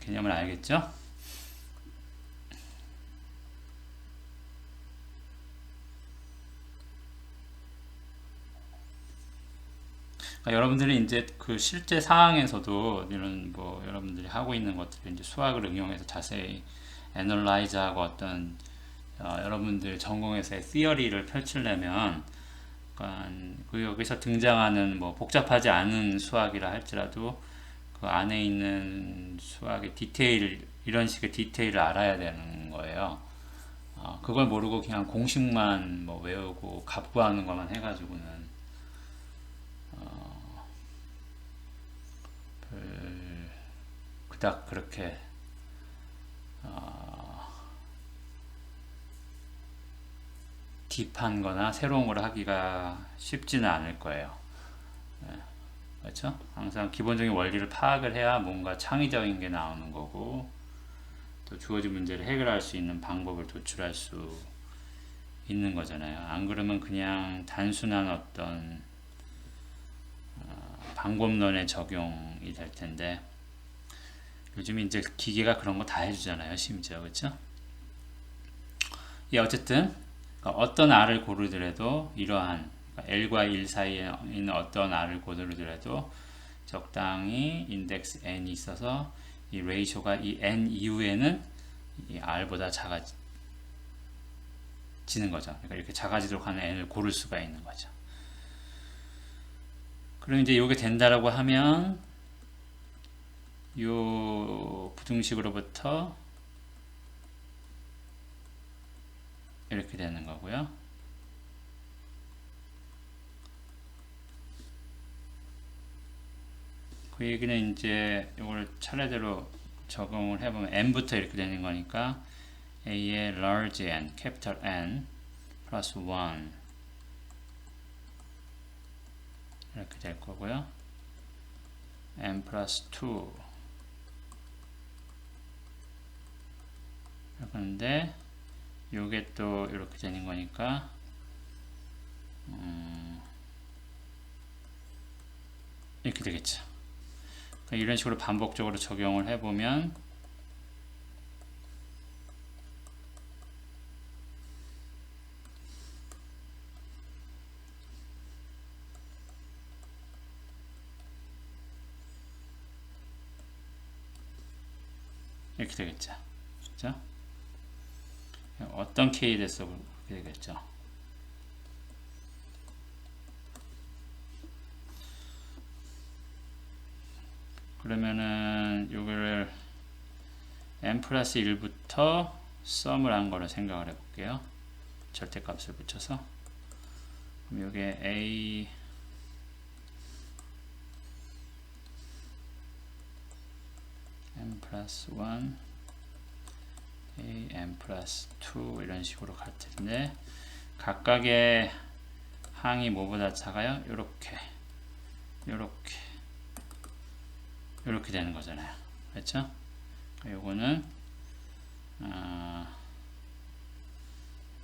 개념을 알겠죠? 그러니까 여러분들이 이제 그 실제 상황에서도 이런 뭐 여러분들이 하고 있는 것들을 이제 수학을 응용해서 자세히 애널라이즈하고 어떤 여러분들 전공에서의 시어리를 펼치려면 그 여기서 등장하는 뭐 복잡하지 않은 수학이라 할지라도 그 안에 있는 수학의 디테일 이런 식의 디테일을 알아야 되는 거예요. 그걸 모르고 그냥 공식만 뭐 외우고 값 구하는 것만 해가지고는 그닥 그렇게 딥한 거나 새로운 걸 하기가 쉽지는 않을 거예요. 네. 그렇죠? 항상 기본적인 원리를 파악을 해야 뭔가 창의적인 게 나오는 거고 또 주어진 문제를 해결할 수 있는 방법을 도출할 수 있는 거잖아요. 안 그러면 그냥 단순한 어떤 방법론의 적용이 될 텐데 요즘 이제 기계가 그런 거 다 해주잖아요. 심지어 그렇죠? 예, 어쨌든 어떤 R을 고르더라도 이러한 L과 1 사이에 있는 어떤 R을 고르더라도 적당히 인덱스 N이 있어서 이 레이쇼가 이 N 이후에는 이 R보다 작아지는 거죠. 그러니까 이렇게 작아지도록 하는 N을 고를 수가 있는 거죠. 그럼 이제 이게 된다라고 하면 요 부등식으로부터 이렇게 되는 거고요. 그 얘기는 이제 이걸 차례대로 적용을 해보면 n부터 이렇게 되는 거니까 a의 large n, capital N 플러스 1 이렇게 될 거고요. n 플러스 2 그런데 요게 또 이렇게 되는 거니까 이렇게 되겠죠. 이런 식으로 반복적으로 적용을 해보면 이렇게 되겠죠. 그렇죠? 어떤 K에 대해서 그렇게 되겠죠. 그러면은 요거를 n 플러스 1부터 썸을 한 거로 생각을 해볼게요. 절대값을 붙여서 그럼 요게 a n 플러스 1 a n 플러스 2 이런 식으로 갈 텐데 각각의 항이 뭐보다 작아요? 요렇게 이렇게 되는 거잖아요. 그렇죠? 요거는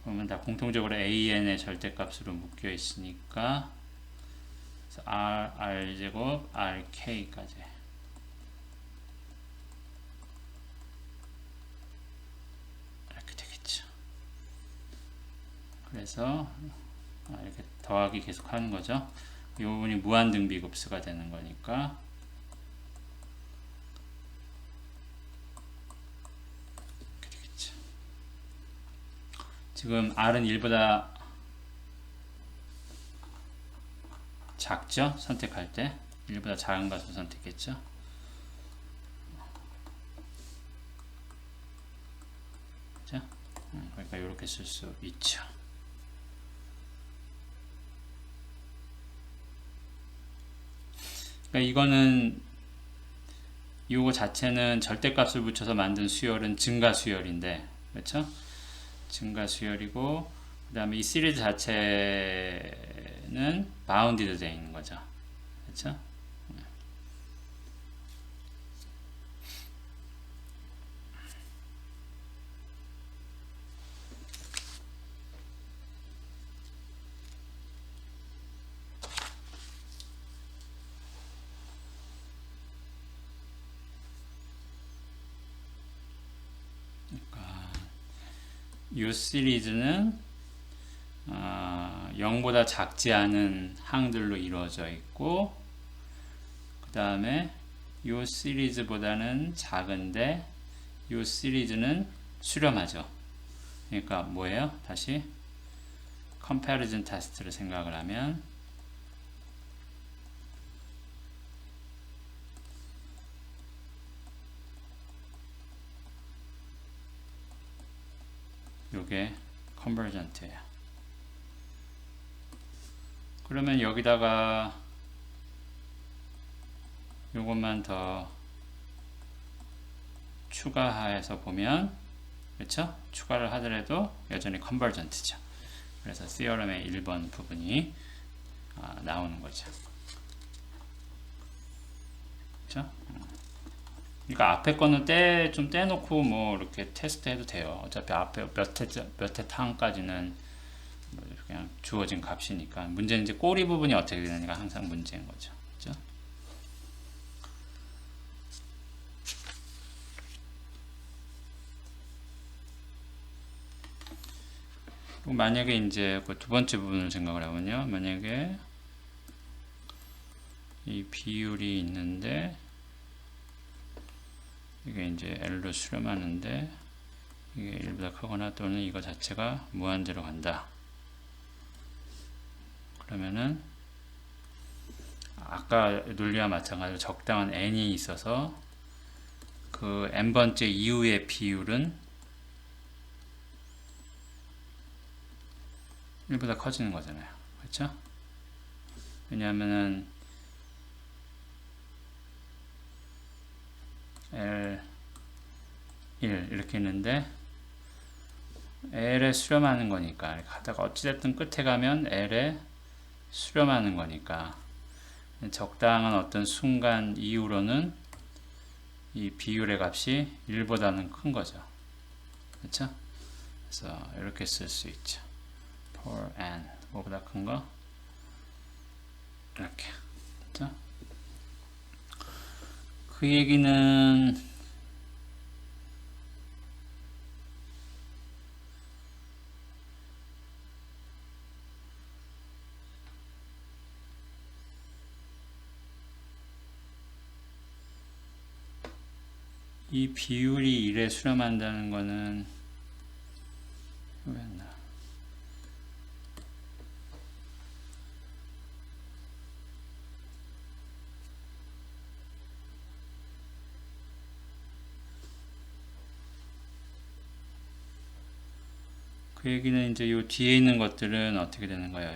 그러면 다 공통적으로 AN의 절대값으로 묶여 있으니까 R, R제곱, RK까지 해서 이렇게 더하기 계속 하는 거죠. 이 부분이 무한등비급수가 되는 거니까 이렇게 되겠죠. 지금 R은 1보다 작죠? 선택할 때 1보다 작은 것을 선택했죠. 그죠? 그러니까 이렇게 쓸 수 있죠. 그러니까 이거는 이거 자체는 절대값을 붙여서 만든 수열은 증가수열인데, 그렇죠? 증가수열이고, 그 다음에 이 시리즈 자체는 바운디드 되어 있는 거죠. 그렇죠? 이 시리즈는 0보다 작지 않은 항들로 이루어져 있고, 그 다음에 이 시리즈보다는 작은데 이 시리즈는 수렴하죠. 그러니까 뭐예요? 다시 컴패리즌 테스트를 생각을 하면 요게 컨버전트예요. 그러면 여기다가 요것만 더 추가해서 보면, 그렇죠? 추가를 하더라도 여전히 컨버전트죠. 그래서 시어럼의 1번 부분이 나오는 거죠. 그렇죠? 그러니까 앞에 거는 좀 떼놓고 뭐 이렇게 테스트 해도 돼요. 어차피 앞에 몇 회 탕까지는 그냥 주어진 값이니까. 문제는 이제 꼬리 부분이 어떻게 되느냐가 항상 문제인 거죠. 그렇죠? 그리고 만약에 이제 그 두 번째 부분을 생각을 하면요. 만약에 이 비율이 있는데 이게 이제 L로 수렴하는데 이게 1보다 크거나 또는 이거 자체가 무한대로 간다. 그러면은 아까 논리와 마찬가지로 적당한 n이 있어서 그 n번째 이후의 비율은 1보다 커지는 거잖아요. 그렇죠? 왜냐하면은 L1 이렇게 있는데 L에 수렴하는 거니까 가다가 어찌됐든 끝에 가면 L에 수렴하는 거니까 적당한 어떤 순간 이후로는 이 비율의 값이 1보다는 큰 거죠. 그렇죠? 그래서 이렇게 쓸 수 있죠. for n 뭐보다 큰 거 이렇게. 그렇죠? 그 얘기는 이 비율이 1에 수렴한다는 거는 왜였나? 그 얘기는 이제 요 뒤에 있는 것들은 어떻게 되는 거예요?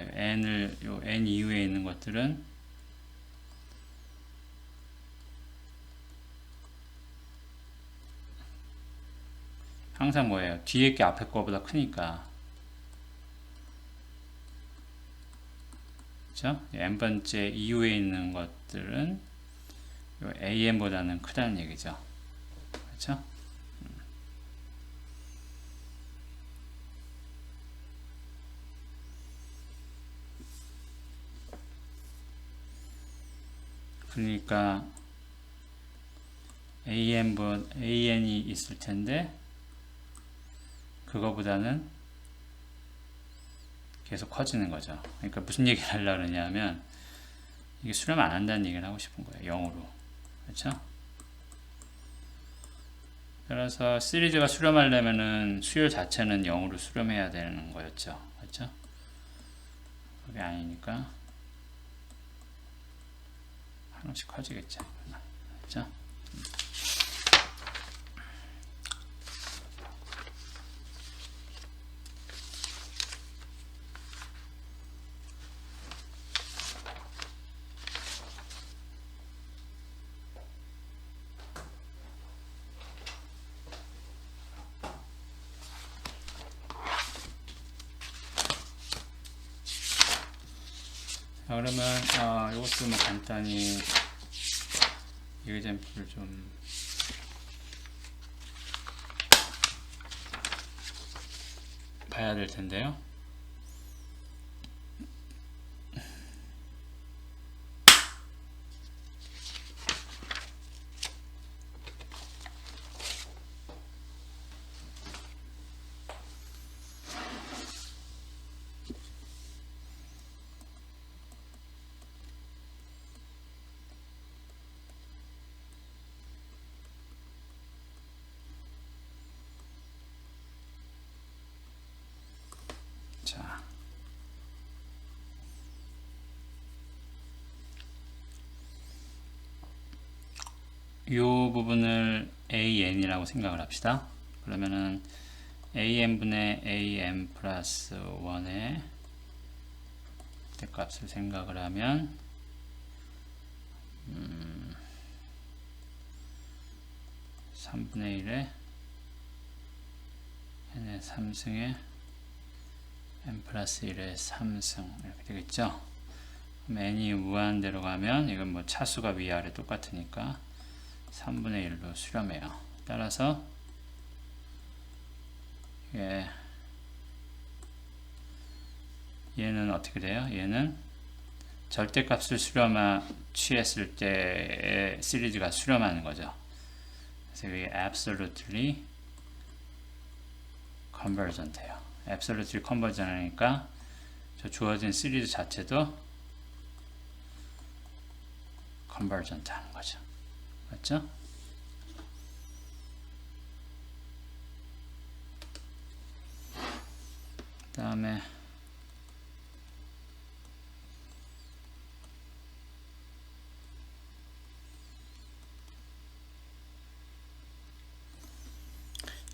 요 n 이후에 있는 것들은 항상 뭐예요? 뒤에 게 앞에 거보다 크니까. 그렇죠? n번째 이후에 있는 것들은 요 am보다는 크다는 얘기죠. 그렇죠? 그러니까 an이 있을 텐데 그거보다는 계속 커지는 거죠. 그러니까 무슨 얘기를 하려고 그러냐면 이게 수렴 안 한다는 얘기를 하고 싶은 거예요. 0으로. 그렇죠? 그래서 시리즈가 수렴하려면은 수열 자체는 0으로 수렴해야 되는 거였죠. 그렇죠? 그게 아니니까 한없이 커지겠죠. 그렇죠? 자, 그러면 이것도 뭐 간단히 example를 좀 봐야 될 텐데요. 자, 이 부분을 AN이라고 생각을 합시다. 그러면은 AN분의 AN 플러스 1의 값을 생각을 하면 3분의 1에 n의 3승에 n 플러스 1의 3승 이렇게 되겠죠. 그럼 n이 무한대로 가면 이건 뭐 차수가 위아래 똑같으니까 3분의 1로 수렴해요. 따라서 얘는 어떻게 돼요? 얘는 절대값을 취했을 때의 시리즈가 수렴하는 거죠. 그래서 이게 absolutely convergent해요. absolutely convergent 하니까 저 주어진 시리즈 자체도 convergent 하는 거죠. 맞죠? 그 다음에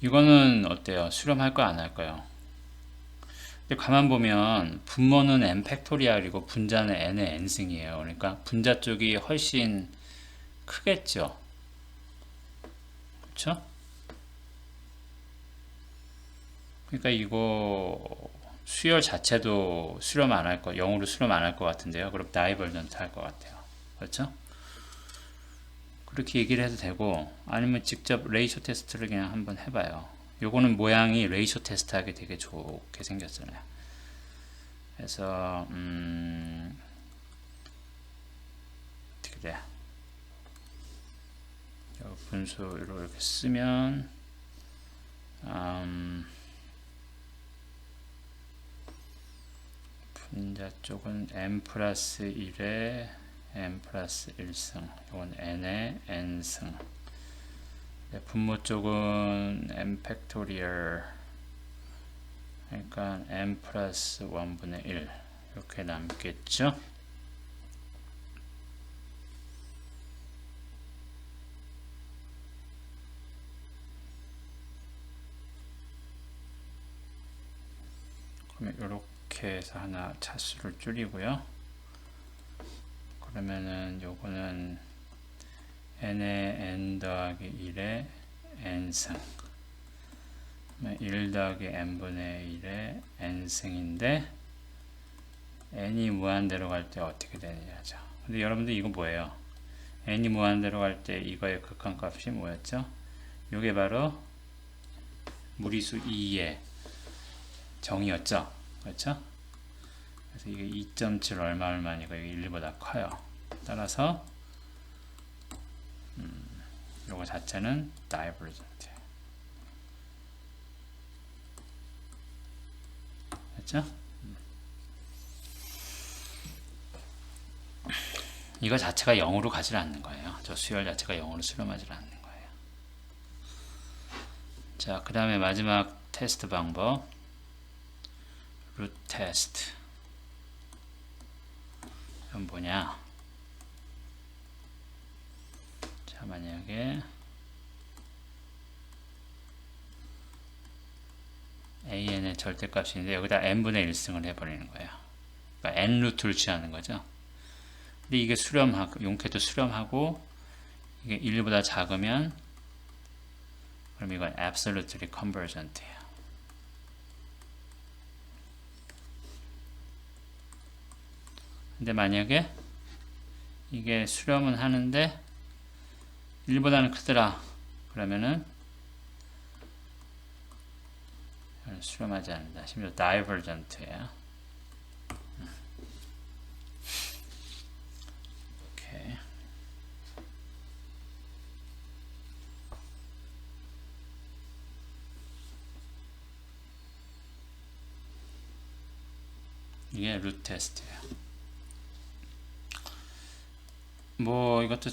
이거는 어때요? 수렴할 거 안 할까요? 근데 가만 보면 분모는 n 팩토리얼이고 분자는 n의 n승이에요. 그러니까 분자 쪽이 훨씬 크겠죠. 그렇죠? 그러니까 이거 수열 자체도 수렴 안 할 거, 0으로 수렴 안 할 것 같은데요. 그럼 다이버전트 할 것 같아요. 그렇죠? 그렇게 얘기를 해도 되고, 아니면 직접 레이쇼 테스트를 그냥 한번 해봐요. 요거는 모양이 레이쇼 테스트 하기 되게 좋게 생겼잖아요. 그래서 어떻게 돼? 분수로 이렇게 쓰면 분자 쪽은 n 플러스 1에 n 플러스 1승, 이건 n의 n승. 분모 쪽은 n 팩토리얼, 그러니까 n 플러스 1분의 1 이렇게 남겠죠. 그러면 이렇게 해서 하나 차수를 줄이고요. 그러면은 요거는 n의 n 더하기 1의 n승, 1 더하기 n분의 1의 n승인데 n이 무한대로 갈 때 어떻게 되느냐죠. 근데 여러분들 이거 뭐예요? n이 무한대로 갈 때 이거의 극한값이 뭐였죠? 요게 바로 무리수 2의 정이었죠. 그렇죠? 그래서 이게 2.7 얼마니까 1보다 커요. 따라서 요거 자체는 divergent. 그렇죠? 이거 자체가 0으로 가지 않는 거예요. 저 수열 자체가 0으로 수렴하지 않는 거예요. 자, 그 다음에 마지막 테스트 방법, 루트 테스트. 이건 뭐냐? 자, 만약에 an의 절대값인데 여기다 n분의 1승을 해버리는 거예요. 그러니까 n 루트를 취하는 거죠. 근데 이게 수렴하고, 용케도 수렴하고, 이게 1보다 작으면, 그럼 이건 absolutely convergent예요. 근데 만약에 이게 수렴은 하는데 1보다는 크더라. 그러면은 수렴하지 않는다. 심지어 divergent예요. 오케이. 이게 루트 테스트예요. 뭐 이것도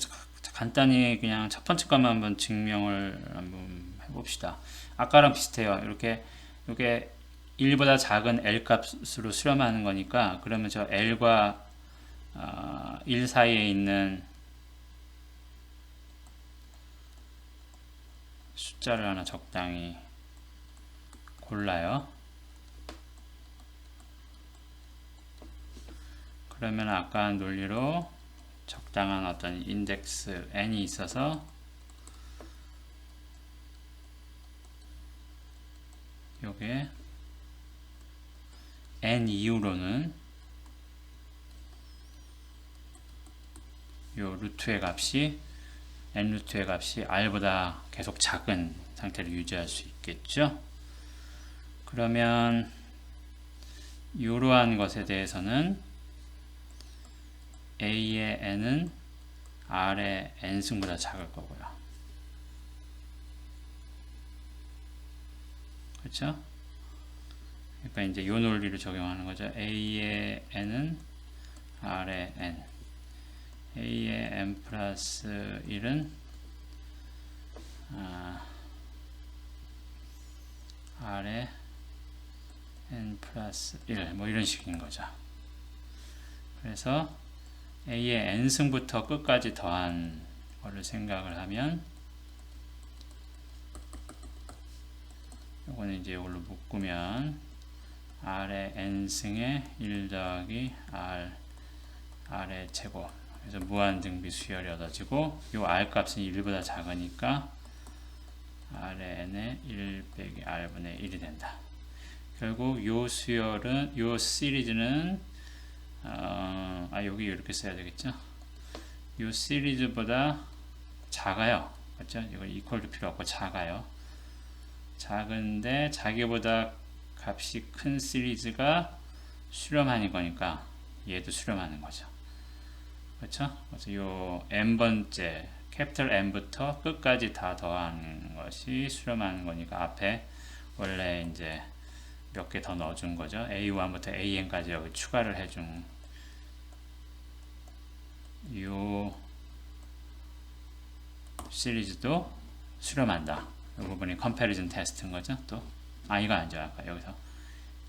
간단히 그냥 첫 번째 것만 한번 증명을 한번 해봅시다. 아까랑 비슷해요. 이렇게 이게 1보다 작은 L 값으로 수렴하는 거니까, 그러면 저 L과 1 사이에 있는 숫자를 하나 적당히 골라요. 그러면 아까 논리로 적당한 어떤 인덱스 n이 있어서 요게 n 이후로는 요 루트의 값이 n 루트의 값이 r보다 계속 작은 상태를 유지할 수 있겠죠. 그러면 이러한 것에 대해서는 a의 n은 r의 n승보다 작을 거고요. 그렇죠? 그러니까 이제 이 논리를 적용하는 거죠. a의 n은 r의 n, a의 n 플러스 1은 r의 n 플러스 1, 뭐 이런 식인 거죠. 그래서 a의 n승부터 끝까지 더한 거를 생각을 하면, 요거는 이제 이걸로 묶으면 r의 n승의 1 더하기 r의 제곱, 그래서 무한등비 수열이 얻어지고, 요 r 값은 1보다 작으니까 r의 n의 1 빼기 r분의 1이 된다. 결국 요 수열은, 요 시리즈는 여기 이렇게 써야 되겠죠. 요 시리즈보다 작아요. 그렇죠? 이거 이퀄도 필요 없고 작아요. 작은데 자기보다 값이 큰 시리즈가 수렴하는 거니까 얘도 수렴하는 거죠. 그렇죠? 그래서 요 n번째 캐피털 N부터 끝까지 다 더하는 것이 수렴하는 거니까 앞에 원래 이제 몇 개 더 넣어준 거죠. A1부터 AN까지 여기 추가를 해준 요 시리즈도 수렴한다. 이 부분이 컴패리즌 테스트인 거죠. 또 이거 아니죠. 아까 여기서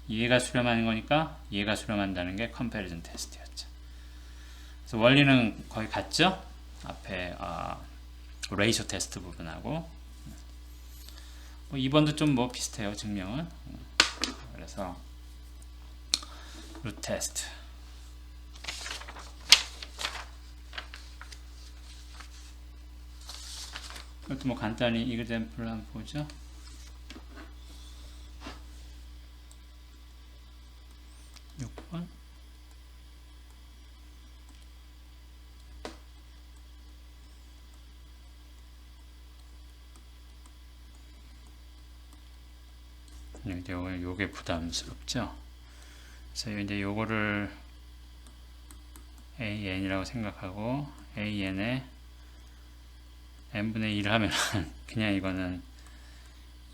얘가 수렴하는 거니까 얘가 수렴한다는 게 컴패리즌 테스트였죠. 그래서 원리는 거의 같죠. 앞에 레이쇼 테스트 부분하고 뭐 2번도 좀 뭐 비슷해요. 증명은. 그래서 루트 테스트. 이것도 뭐 간단히 이그젬플을 한번 보죠. 요게 부담스럽죠. 그래서 이제 요거를 AN이라고 생각하고 AN에 n분의 1 하면 그냥 이거는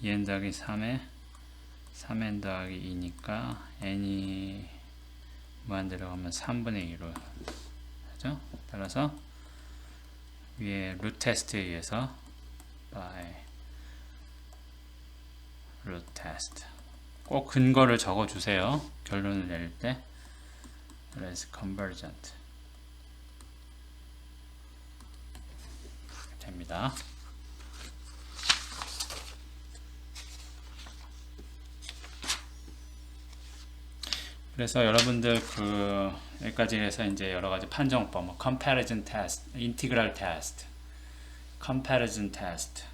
2n 더하기 3에 3n 더하기 2니까 n이 무한대로 가면 3분의 2로 그죠? 따라서 위에 root test에 의해서 by root test 꼭 근거를 적어 주세요. 결론을 내릴 때 less convergent 됩니다. 그래서 여러분들 여기까지 해서 이제 여러 가지 판정법, 뭐 comparison test, integral test, comparison test,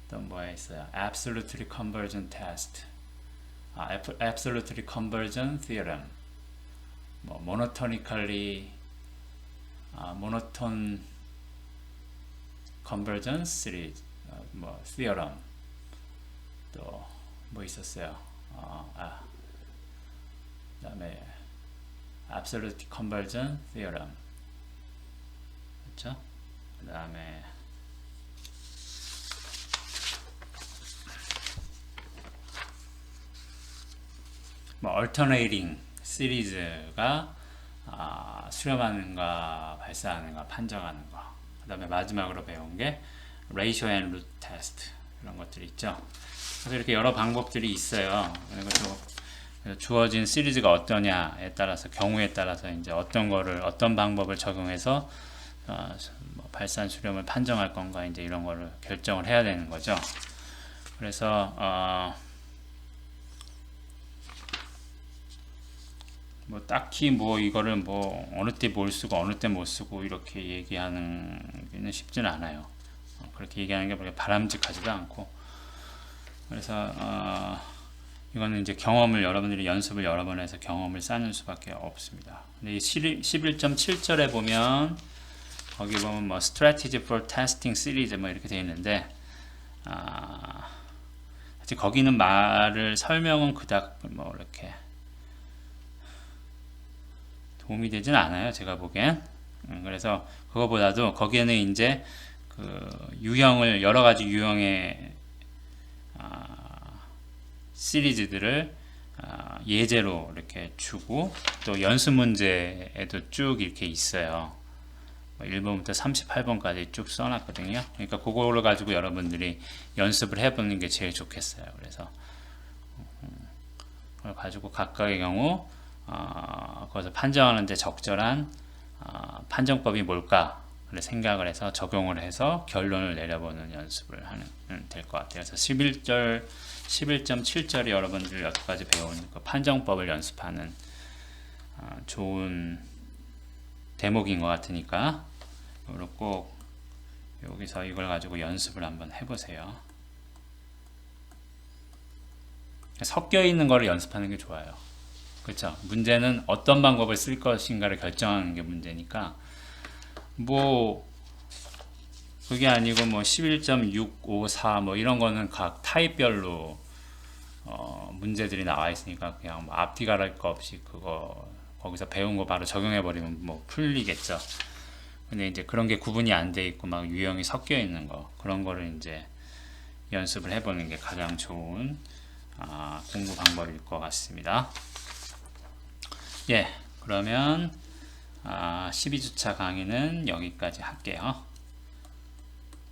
또 뭐가 있어요? absolutely convergent test, absolutely convergent theorem, 뭐 monotonically monotone convergence series, 뭐 theorem, 또 뭐 있었어요? 그 다음에 absolute convergence theorem, 그렇죠? 그 다음에 뭐 alternating 시리즈가 수렴하는가 발사하는가 판정하는 거. 그 다음에 마지막으로 배운 게 ratio and root test 이런 것들이 있죠. 그래서 이렇게 여러 방법들이 있어요. 그리고 주어진 시리즈가 어떠냐에 따라서 경우에 따라서 이제 어떤 방법을 적용해서 뭐 발산 수렴을 판정할 건가 이제 이런 거를 결정을 해야 되는 거죠. 그래서 뭐 딱히 뭐 이거를 뭐 어느 때 뭘 쓰고 어느 때 못 쓰고 이렇게 얘기하는 게 쉽지는 않아요. 그렇게 얘기하는 게 그렇게 바람직하지도 않고. 그래서 이거는 이제 경험을 여러분들이 연습을 여러 번 해서 경험을 쌓는 수밖에 없습니다. 근데 이 11.7절에 보면 거기 보면 뭐 strategy for testing series 뭐 이렇게 되어 있는데 사실 거기는 말을 설명은 그닥 뭐 이렇게 도움이 되진 않아요. 제가 보기엔. 그래서 그거보다도 거기에는 이제 유형을 여러 가지 유형의 시리즈들을 예제로 이렇게 주고 또 연습 문제에도 쭉 이렇게 있어요. 1번부터 38번까지 쭉 써놨거든요. 그러니까 그거를 가지고 여러분들이 연습을 해보는 게 제일 좋겠어요. 그래서 그걸 가지고 각각의 경우 거기서 판정하는데 적절한 판정법이 뭘까 생각을 해서 적용을 해서 결론을 내려보는 연습을 하면 될 것 같아요. 그래서 11.7절이 여러분들 여기까지 배운 그 판정법을 연습하는 좋은 대목인 것 같으니까 꼭 여기서 이걸 가지고 연습을 한번 해보세요. 섞여 있는 거를 연습하는 게 좋아요. 그렇죠? 문제는 어떤 방법을 쓸 것인가를 결정하는 게 문제니까 뭐 그게 아니고 뭐 11.654 뭐 이런 거는 각 타입별로 문제들이 나와 있으니까 그냥 뭐 앞뒤 가릴 거 없이 거기서 배운 거 바로 적용해 버리면 뭐 풀리겠죠. 근데 이제 그런 게 구분이 안 돼 있고 막 유형이 섞여 있는 거 그런 거를 이제 연습을 해보는 게 가장 좋은 공부 방법일 것 같습니다. 예, 그러면 12주차 강의는 여기까지 할게요.